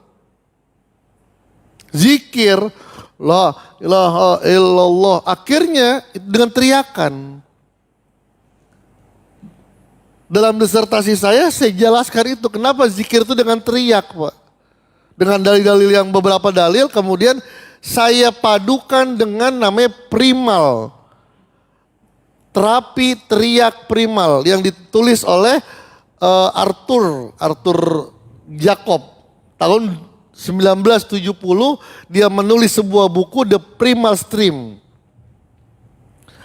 Zikir, la ilaha illallah. Akhirnya dengan teriakan. Dalam disertasi saya jelaskan itu. Kenapa zikir itu dengan teriak Pak. Dengan dalil-dalil yang beberapa dalil. Kemudian saya padukan dengan namanya primal. Terapi teriak primal yang ditulis oleh Arthur Jacob tahun 1970 dia menulis sebuah buku The Primal Stream.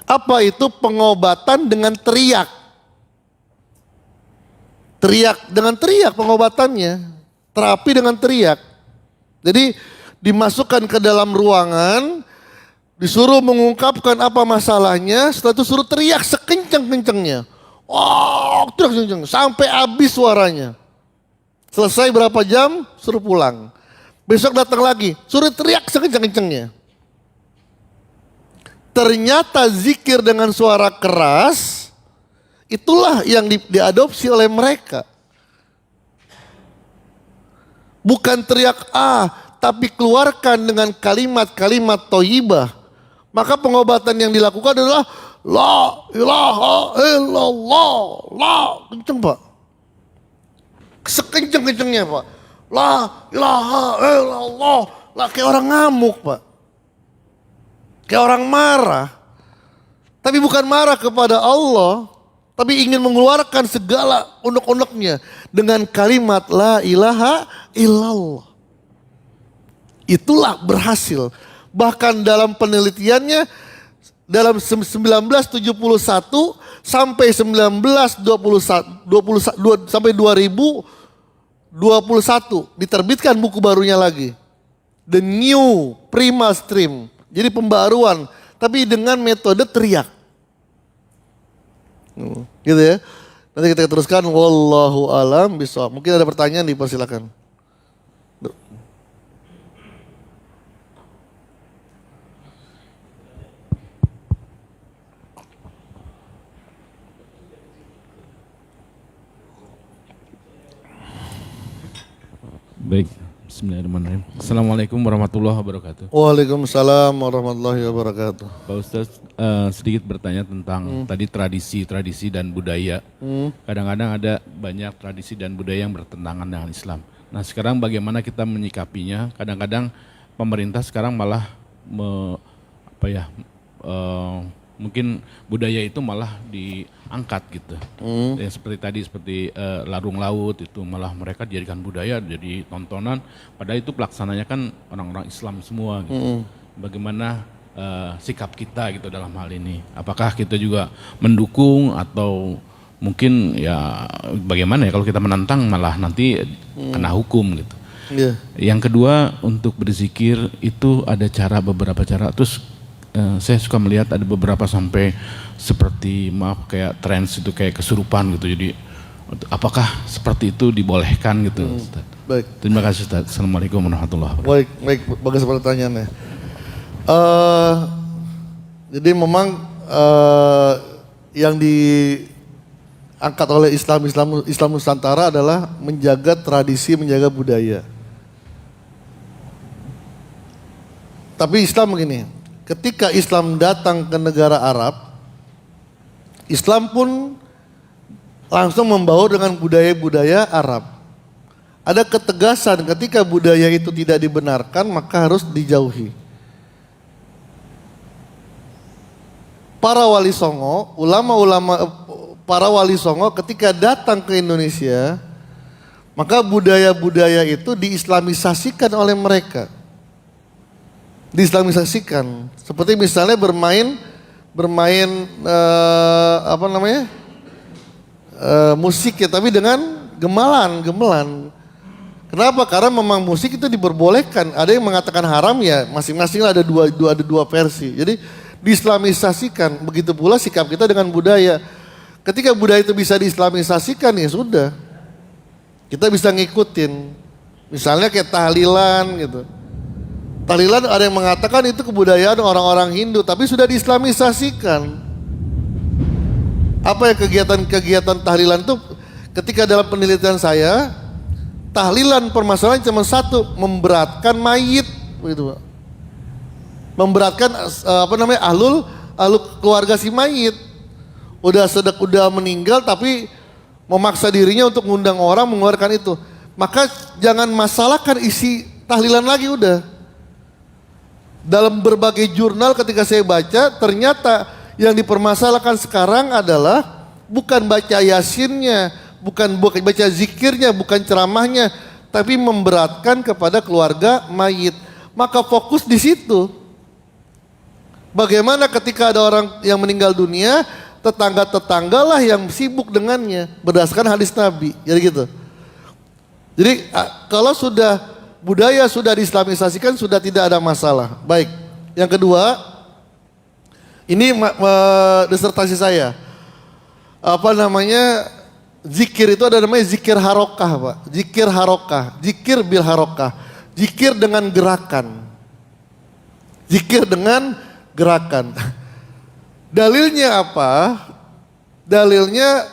Apa itu pengobatan dengan teriak? Teriak dengan teriak pengobatannya, terapi dengan teriak. Jadi dimasukkan ke dalam ruangan, disuruh mengungkapkan apa masalahnya, setelah itu suruh teriak sekencang-kencangnya. Oh, teriak kencang sampai habis suaranya. Selesai berapa jam, suruh pulang. Besok datang lagi, suruh teriak sekencang-kencangnya. Ternyata zikir dengan suara keras, itulah yang diadopsi oleh mereka. Bukan teriak tapi keluarkan dengan kalimat-kalimat thayyibah. Maka pengobatan yang dilakukan adalah la ilaha illallah. La, kenceng Pak. Sekenceng-kencengnya Pak. La ilaha illallah. Lah kayak orang ngamuk Pak. Kayak orang marah. Tapi bukan marah kepada Allah. Tapi ingin mengeluarkan segala unek-uneknya. Dengan kalimat la ilaha illallah. Itulah berhasil. Bahkan dalam penelitiannya dalam 1971 sampai 1921 sampai 2021 diterbitkan buku barunya lagi. The New Primal Stream. Jadi pembaruan tapi dengan metode teriak. Gitu ya. Nanti kita teruskan wallahu alam bishawab. Mungkin ada pertanyaan dipersilakan. Baik, bismillahirrahmanirrahim. Assalamualaikum warahmatullahi wabarakatuh. Waalaikumsalam warahmatullahi wabarakatuh. Pak Ustadz, sedikit bertanya tentang tadi tradisi dan budaya. Kadang-kadang ada banyak tradisi dan budaya yang bertentangan dengan Islam. Nah sekarang bagaimana kita menyikapinya? Kadang-kadang pemerintah sekarang malah mungkin budaya itu malah diangkat gitu. Yang seperti tadi larung laut itu malah mereka dijadikan budaya, jadi tontonan. Padahal itu pelaksananya kan orang-orang Islam semua gitu. Bagaimana sikap kita gitu dalam hal ini? Apakah kita juga mendukung atau mungkin ya bagaimana ya kalau kita menantang malah nanti kena hukum gitu. Yeah. Yang kedua untuk berzikir itu ada beberapa cara. Terus saya suka melihat ada beberapa sampai seperti kayak trance itu kayak kesurupan gitu. Jadi apakah seperti itu dibolehkan gitu Ustaz? Baik. Terima kasih Ustaz. Assalamualaikum warahmatullahi wabarakatuh. Baik, bagus pertanyaannya. Jadi memang yang diangkat oleh Islam Nusantara adalah menjaga tradisi, menjaga budaya. Tapi Islam begini, ketika Islam datang ke negara Arab, Islam pun langsung membaur dengan budaya-budaya Arab. Ada ketegasan ketika budaya itu tidak dibenarkan maka harus dijauhi. Para wali songo, para wali songo ketika datang ke Indonesia, maka budaya-budaya itu diislamisasikan oleh mereka. Diislamisasikan. Seperti misalnya bermain musik ya, tapi dengan gemelan. Kenapa? Karena memang musik itu diperbolehkan. Ada yang mengatakan haram ya, masing-masing ada dua versi. Jadi diislamisasikan. Begitu pula sikap kita dengan budaya. Ketika budaya itu bisa diislamisasikan ya sudah. Kita bisa ngikutin. Misalnya kayak tahlilan gitu. Tahlilan ada yang mengatakan itu kebudayaan orang-orang Hindu, tapi sudah diislamisasikan. Apa ya kegiatan-kegiatan tahlilan itu? Ketika dalam penelitian saya, tahlilan permasalahan cuma satu, memberatkan mayit, begitu Pak. Memberatkan ahlul keluarga si mayit. Udah meninggal tapi memaksa dirinya untuk mengundang orang mengeluarkan itu. Maka jangan masalahkan isi tahlilan lagi udah. Dalam berbagai jurnal ketika saya baca, ternyata yang dipermasalahkan sekarang adalah bukan baca yasinnya, bukan baca zikirnya, bukan ceramahnya, tapi memberatkan kepada keluarga mayit. Maka fokus di situ. Bagaimana ketika ada orang yang meninggal dunia, tetangga-tetanggalah yang sibuk dengannya, berdasarkan hadis Nabi. Jadi gitu. Jadi kalau budaya sudah diislamisasikan, sudah tidak ada masalah. Baik. Yang kedua, ini disertasi saya. Zikir itu ada namanya zikir harokah, Pak. Zikir harokah, zikir bil harokah. Zikir dengan gerakan. Zikir dengan gerakan. Dalilnya apa? Dalilnya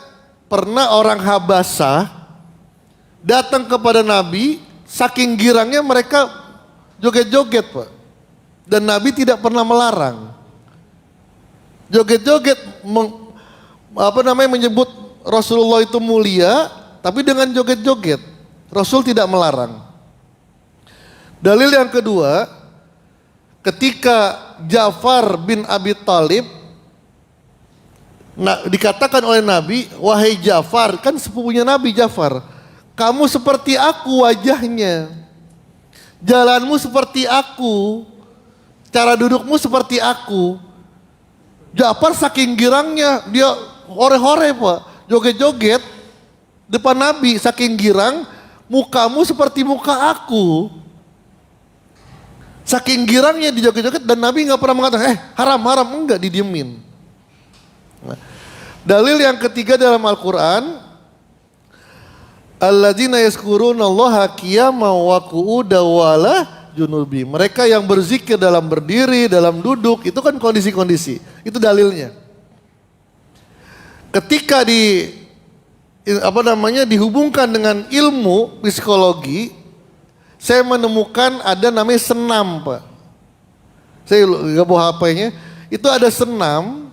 pernah orang Habasah datang kepada Nabi, saking girangnya mereka joget-joget, Pak. Dan Nabi tidak pernah melarang. Joget-joget menyebut Rasulullah itu mulia, tapi dengan joget-joget. Rasul tidak melarang. Dalil yang kedua, ketika Ja'far bin Abi Thalib dikatakan oleh Nabi, wahai Ja'far, kan sepupunya Nabi Ja'far, kamu seperti aku wajahnya, jalanmu seperti aku, cara dudukmu seperti aku. Ja'far saking girangnya, dia hore-hore Pak, joget-joget depan Nabi, saking girang, mukamu seperti muka aku. Saking girangnya dijoget-joget dan Nabi nggak pernah mengatakan, haram, enggak, didiemin. Nah, dalil yang ketiga dalam Al-Quran, alladzina yazkurunallaha qiyaman wa qu'udan wa ala junubi. Mereka yang berzikir dalam berdiri, dalam duduk, itu kan kondisi-kondisi. Itu dalilnya. Ketika dihubungkan dengan ilmu psikologi, saya menemukan ada namanya senam, Pak. Saya nggak bawa HP-nya. Itu ada senam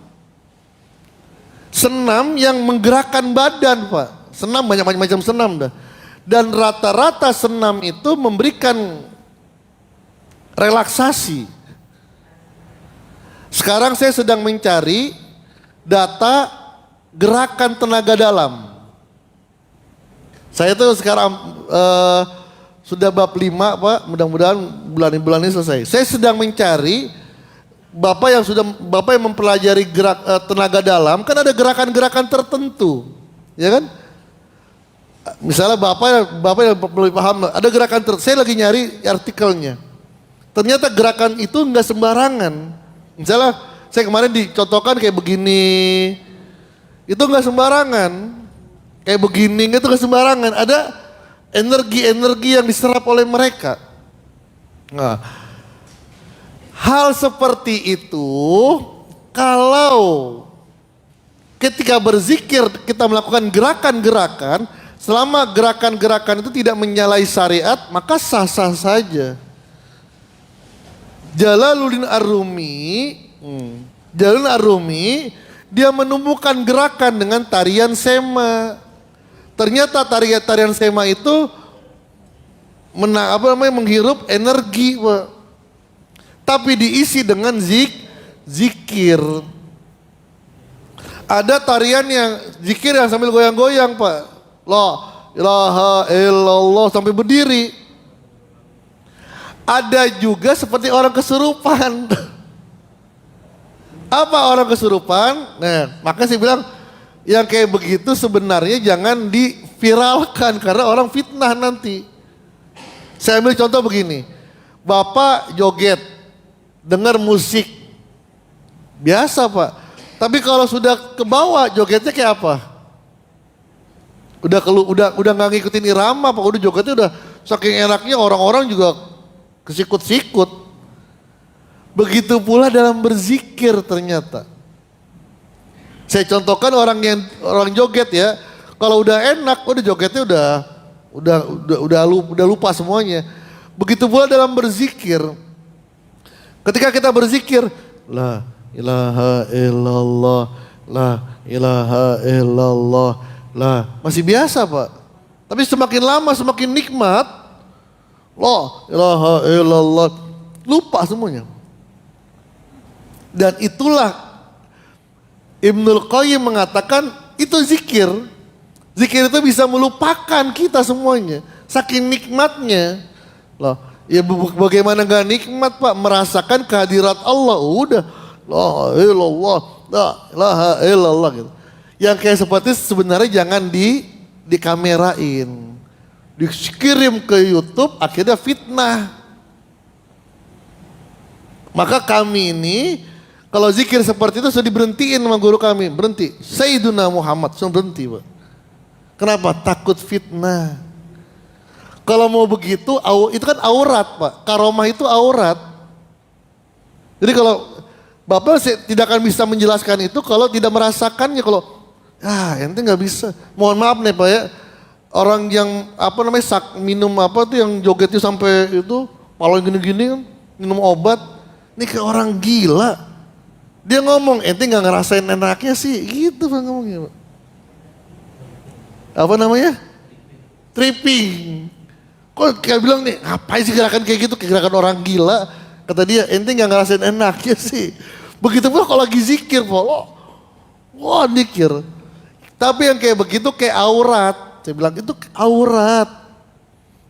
yang menggerakkan badan, Pak. Senam banyak macam senam dah. Dan rata-rata senam itu memberikan relaksasi. Sekarang saya sedang mencari data gerakan tenaga dalam. Saya tuh sekarang sudah bab 5, Pak. Mudah-mudahan bulan ini selesai. Saya sedang mencari Bapak yang mempelajari tenaga dalam, kan ada gerakan-gerakan tertentu, ya kan? Misalnya Bapak yang perlu paham, ada gerakan saya lagi nyari artikelnya. Ternyata gerakan itu enggak sembarangan. Misalnya saya kemarin dicontohkan kayak begini, itu enggak sembarangan. Kayak begini itu enggak sembarangan. Ada energi-energi yang diserap oleh mereka. Nah, hal seperti itu kalau ketika berzikir kita melakukan gerakan-gerakan, selama gerakan-gerakan itu tidak menyalahi syariat, maka sah-sah saja. Jalaluddin Ar-Rumi dia menemukan gerakan dengan tarian sema. Ternyata tarian sema itu menghirup energi, Pak. Tapi diisi dengan zikir. Ada tarian yang zikir yang sambil goyang-goyang, Pak. La ilaha illallah sampai berdiri. Ada juga seperti orang kesurupan. Apa orang kesurupan? Nah, maka saya bilang yang kayak begitu sebenarnya jangan diviralkan karena orang fitnah nanti. Saya ambil contoh begini. Bapak joget, dengar musik. Biasa, Pak. Tapi kalau sudah ke bawah jogetnya kayak apa? Udah nggak ngikutin irama, Pak. Udah jogetnya udah saking enaknya orang-orang juga kesikut-sikut. Begitu pula dalam berzikir ternyata. Saya contohkan orang joget ya. Kalau udah enak, udah jogetnya udah lupa semuanya. Begitu pula dalam berzikir. Ketika kita berzikir, la ilaha illallah, la ilaha illallah, la, masih biasa, Pak. Tapi semakin lama semakin nikmat. La ilaha illallah, lupa semuanya. Dan itulah Ibnul Qayyim mengatakan itu zikir. Zikir itu bisa melupakan kita semuanya. Saking nikmatnya. Loh, ya bagaimana gak nikmat, Pak, merasakan kehadirat Allah. Udah, la ilallah, la ilaha illallah gitu. Yang kayak seperti sebenarnya jangan dikamerain. Dikirim ke YouTube akhirnya fitnah. Maka kami ini kalau zikir seperti itu sudah diberhentiin sama guru kami. Berhenti. Sayyiduna Muhammad sudah berhenti, Pak. Kenapa? Takut fitnah. Kalau mau begitu, itu kan aurat, Pak. Karomah itu aurat. Jadi kalau Bapak tidak akan bisa menjelaskan itu kalau tidak merasakannya. Kalau, ente nggak bisa. Mohon maaf nih, Pak ya. Orang yang minum yang jogetnya sampai itu, kalau gini-gini kan, minum obat. Ini kayak orang gila. Dia ngomong, ente nggak ngerasain enaknya sih, gitu Pak ngomongnya, Pak. Apa namanya? Tripping. Kok kayak bilang nih, ngapain sih gerakan kayak gitu, kayak gerakan orang gila. Kata dia, ente nggak ngerasain enaknya sih. Begitu pula kalau lagi zikir, Pak. Wah, zikir. Tapi yang kayak begitu kayak aurat. Saya bilang itu aurat.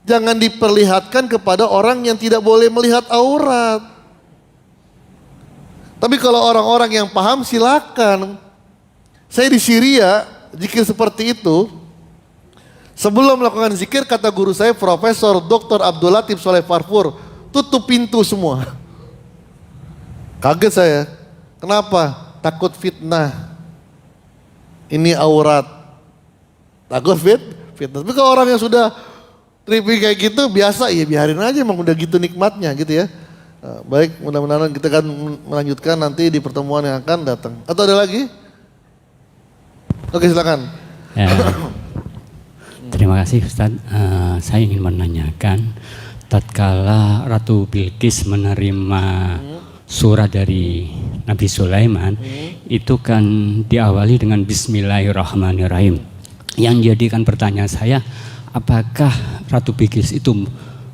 Jangan diperlihatkan kepada orang yang tidak boleh melihat aurat. Tapi kalau orang-orang yang paham silakan. Saya di Syria zikir seperti itu. Sebelum melakukan zikir kata guru saya Profesor Dr. Abdul Latif Soleh Farfur, tutup pintu semua. Kaget saya. Kenapa? Takut fitnah. Ini aurat. Takut fitnah. Tapi kalau orang yang sudah tripping kayak gitu biasa ya biarin aja, emang udah gitu nikmatnya gitu ya. Baik, mudah-mudahan kita akan melanjutkan nanti di pertemuan yang akan datang. Atau ada lagi? Oke, silakan. Ya, terima kasih Ustaz. Saya ingin menanyakan, tatkala Ratu Bilqis menerima surah dari Nabi Sulaiman, itu kan diawali dengan Bismillahirrahmanirrahim. Yang jadikan pertanyaan saya, apakah Ratu Bilqis itu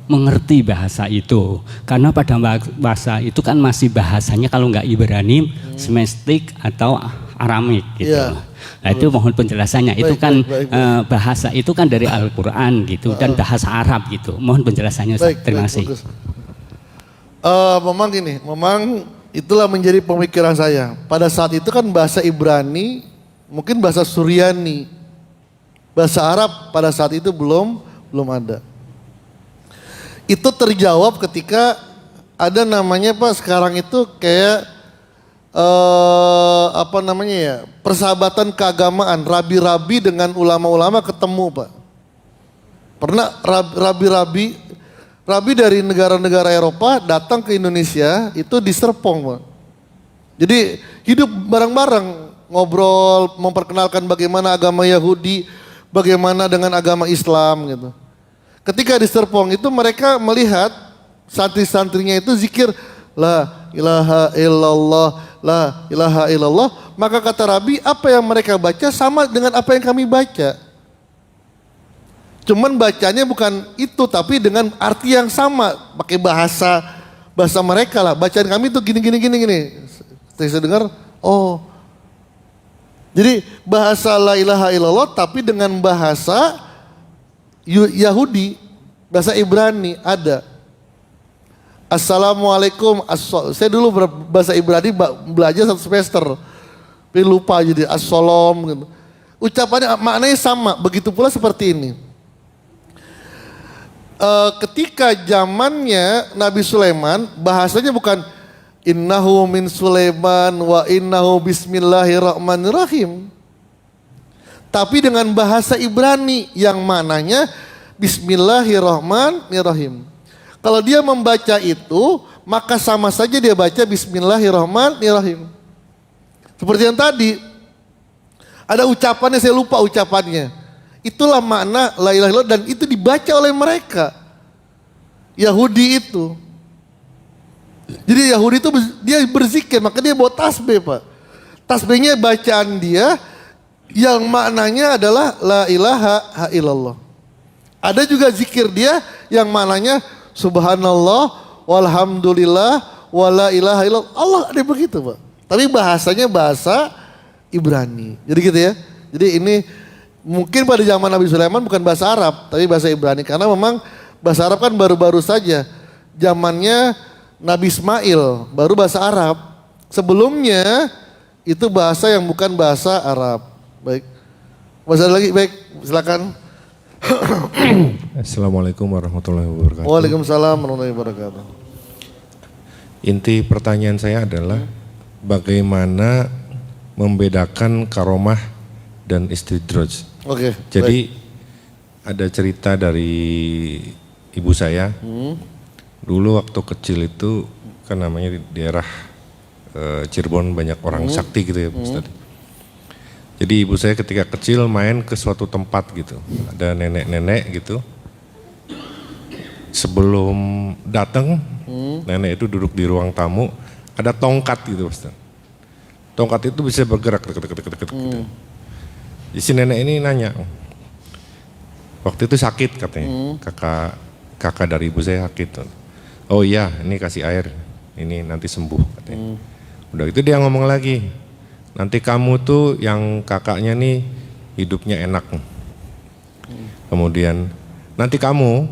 mengerti bahasa itu? Karena pada bahasa itu kan masih bahasanya kalau nggak Ibrani, Semestik atau Aramik gitu. Yeah. Nah itu mohon penjelasannya. Baik, itu kan bahasa itu kan dari Al-Quran gitu dan bahasa Arab gitu. Mohon penjelasannya. Terima kasih. Memang itulah menjadi pemikiran saya. Pada saat itu kan bahasa Ibrani, mungkin bahasa Suryani, bahasa Arab pada saat itu belum ada. Itu terjawab ketika ada namanya, Pak, sekarang itu kayak persahabatan keagamaan, rabi-rabi dengan ulama-ulama ketemu, Pak. Pernah rabi dari negara-negara Eropa datang ke Indonesia itu di Serpong, Pak. Jadi hidup bareng-bareng, ngobrol, memperkenalkan bagaimana agama Yahudi, bagaimana dengan agama Islam gitu. Ketika di Serpong itu mereka melihat santri-santrinya itu zikir la ilaha illallah, la ilaha illallah, Maka kata Rabi, apa yang mereka baca sama dengan apa yang kami baca. Cuman bacanya bukan itu, tapi dengan arti yang sama, pakai bahasa mereka lah. Bacaan kami itu gini. Saya dengar, oh. Jadi bahasa la ilaha illallah tapi dengan bahasa Yahudi, bahasa Ibrani ada. Assalamualaikum, saya dulu bahasa Ibrani belajar 1 semester. Tapi lupa jadi assalam gitu. Ucapannya maknanya sama, begitu pula seperti ini. Ketika zamannya Nabi Sulaiman, bahasanya bukan innahu min Sulaiman wa innahu bismillahirrahmanirrahim. Tapi dengan bahasa Ibrani yang mananya bismillahirrahmanirrahim. Kalau dia membaca itu, maka sama saja dia baca bismillahirrahmanirrahim. Seperti yang tadi, ada ucapannya, saya lupa ucapannya. Itulah makna la ilaha illallah dan itu dibaca oleh mereka. Yahudi itu. Jadi Yahudi itu dia berzikir, maka dia bawa tasbih, Pak. Tasbihnya bacaan dia yang maknanya adalah la ilaha illallah. Ada juga zikir dia yang maknanya subhanallah walhamdulillah wala ilaha illallah. Allah ada begitu, Pak. Tapi bahasanya bahasa Ibrani. Jadi gitu ya. Jadi ini mungkin pada zaman Nabi Sulaiman bukan bahasa Arab, tapi bahasa Ibrani. Karena memang bahasa Arab kan baru-baru saja. Zamannya Nabi Ismail, baru bahasa Arab. Sebelumnya itu bahasa yang bukan bahasa Arab. Baik. Bahasa lagi, baik. Silakan. Assalamualaikum warahmatullahi wabarakatuh. Waalaikumsalam warahmatullahi wabarakatuh. Inti pertanyaan saya adalah bagaimana membedakan karomah dan istidraj. Oke. Jadi ada cerita dari ibu saya. Dulu waktu kecil itu kan namanya di daerah Cirebon banyak orang sakti gitu ya, Ustaz. Jadi ibu saya ketika kecil main ke suatu tempat gitu, ada nenek-nenek gitu. Sebelum datang, nenek itu duduk di ruang tamu, ada tongkat gitu, Ustaz. Tongkat itu bisa bergerak gitu. Jadi si nenek ini nanya, waktu itu sakit katanya, kakak dari ibu saya sakit. Oh iya, ini kasih air, ini nanti sembuh katanya. Udah itu dia ngomong lagi, nanti kamu tuh yang kakaknya nih hidupnya enak. Kemudian nanti kamu,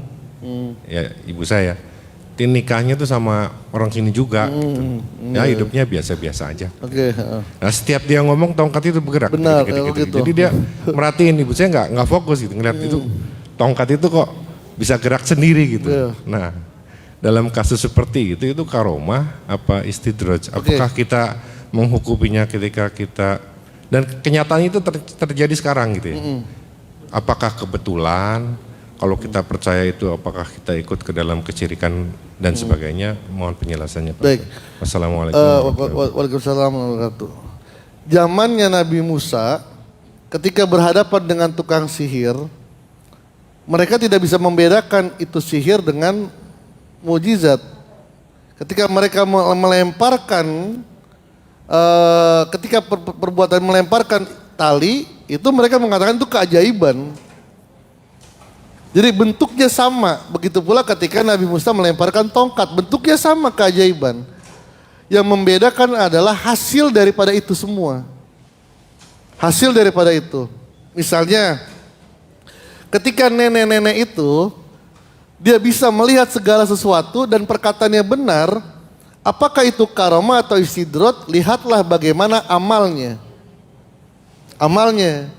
ya ibu saya, nikahnya tuh sama orang sini juga. Gitu. Ya hidupnya biasa-biasa aja. Oke. Nah setiap dia ngomong tongkat itu bergerak. Benar, gitu. Jadi dia merhatiin ibu saya nggak fokus gitu ngeliat itu tongkat itu kok bisa gerak sendiri gitu. Nah dalam kasus seperti itu karomah apa istidraj? Apakah kita menghukuminya ketika kita dan kenyataan itu terjadi sekarang gitu ya? Apakah kebetulan? Kalau kita percaya itu, apakah kita ikut ke dalam kesyirikan dan sebagainya? Mohon penjelasannya Pak. Baik. Wassalamualaikum. Waalaikumsalam warahmatullahi wabarakatuh. Zamannya Nabi Musa, ketika berhadapan dengan tukang sihir, mereka tidak bisa membedakan itu sihir dengan mujizat. Ketika mereka melemparkan, ketika perbuatan melemparkan tali, itu mereka mengatakan itu keajaiban. Jadi bentuknya sama, begitu pula ketika Nabi Musa melemparkan tongkat, bentuknya sama keajaiban. Yang membedakan adalah hasil daripada itu semua. Hasil daripada itu. Misalnya, ketika nenek-nenek itu, dia bisa melihat segala sesuatu dan perkataannya benar, apakah itu karomah atau istidrot, lihatlah bagaimana amalnya. Amalnya.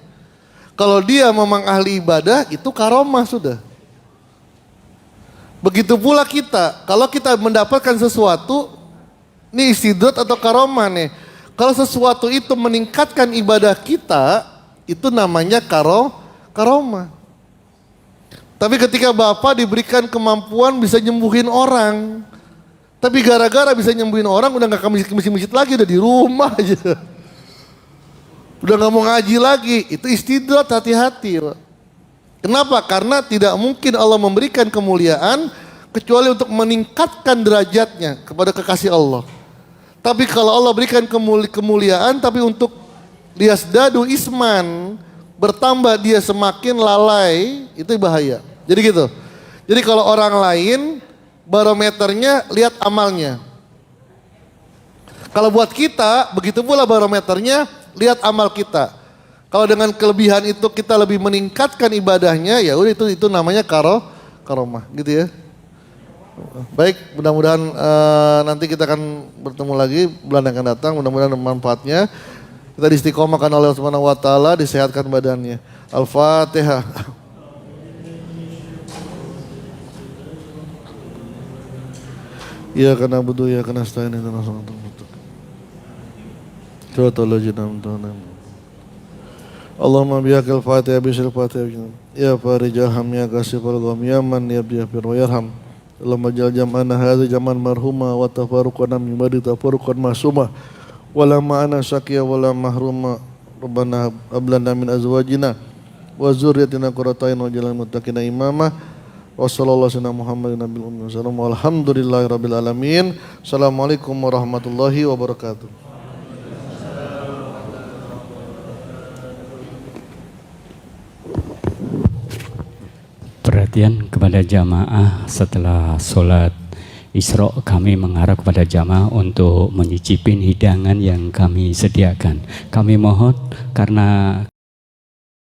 Kalau dia memang ahli ibadah, itu karomah sudah. Begitu pula kita, kalau kita mendapatkan sesuatu, ini istidrot atau karomah nih. Kalau sesuatu itu meningkatkan ibadah kita, itu namanya karomah. Tapi ketika Bapak diberikan kemampuan bisa nyembuhin orang, tapi gara-gara bisa nyembuhin orang, udah gak ke masjid lagi, udah di rumah aja. Udah gak mau ngaji lagi, itu istidrat, hati-hati. Kenapa? Karena tidak mungkin Allah memberikan kemuliaan kecuali untuk meningkatkan derajatnya kepada kekasih Allah. Tapi kalau Allah berikan kemuliaan tapi untuk liasdadu isman, bertambah dia semakin lalai, itu bahaya. Jadi gitu. Jadi kalau orang lain barometernya lihat amalnya. Kalau buat kita begitu pula barometernya lihat amal kita. Kalau dengan kelebihan itu kita lebih meningkatkan ibadahnya, ya udah itu namanya karomah gitu ya. Baik, mudah-mudahan nanti kita akan bertemu lagi bulan yang akan datang. Mudah-mudahan manfaatnya kita diistiqomahkan oleh Allah Subhanahu wa taala, disehatkan badannya. Al-Fatihah. Ya kana budu ya kana stain itu langsung untuk. Allahumma bihaqil Fatihah bisyil Fatihah. Ya farijal ham ya kasifal gham ya man ya biyafir wa yarham. Allahumma jal jam'ana hadhi jaman marhuma wa tafaruqana min ba'di tafaruqan masuma wala ma'ana syakiya wala mahruma rabbana ablana min azwajina wa zurriyatina qurrata a'yun waj'alna muttaqina imama wa sallallahu alaihi Muhammadin nabiyil ummi wasallam walhamdulillahi rabbil alamin. Assalamualaikum warahmatullahi wabarakatuh. Perhatian kepada jamaah, setelah sholat Isra kami mengarah kepada jamaah untuk menyicipin hidangan yang kami sediakan. Kami mohon karena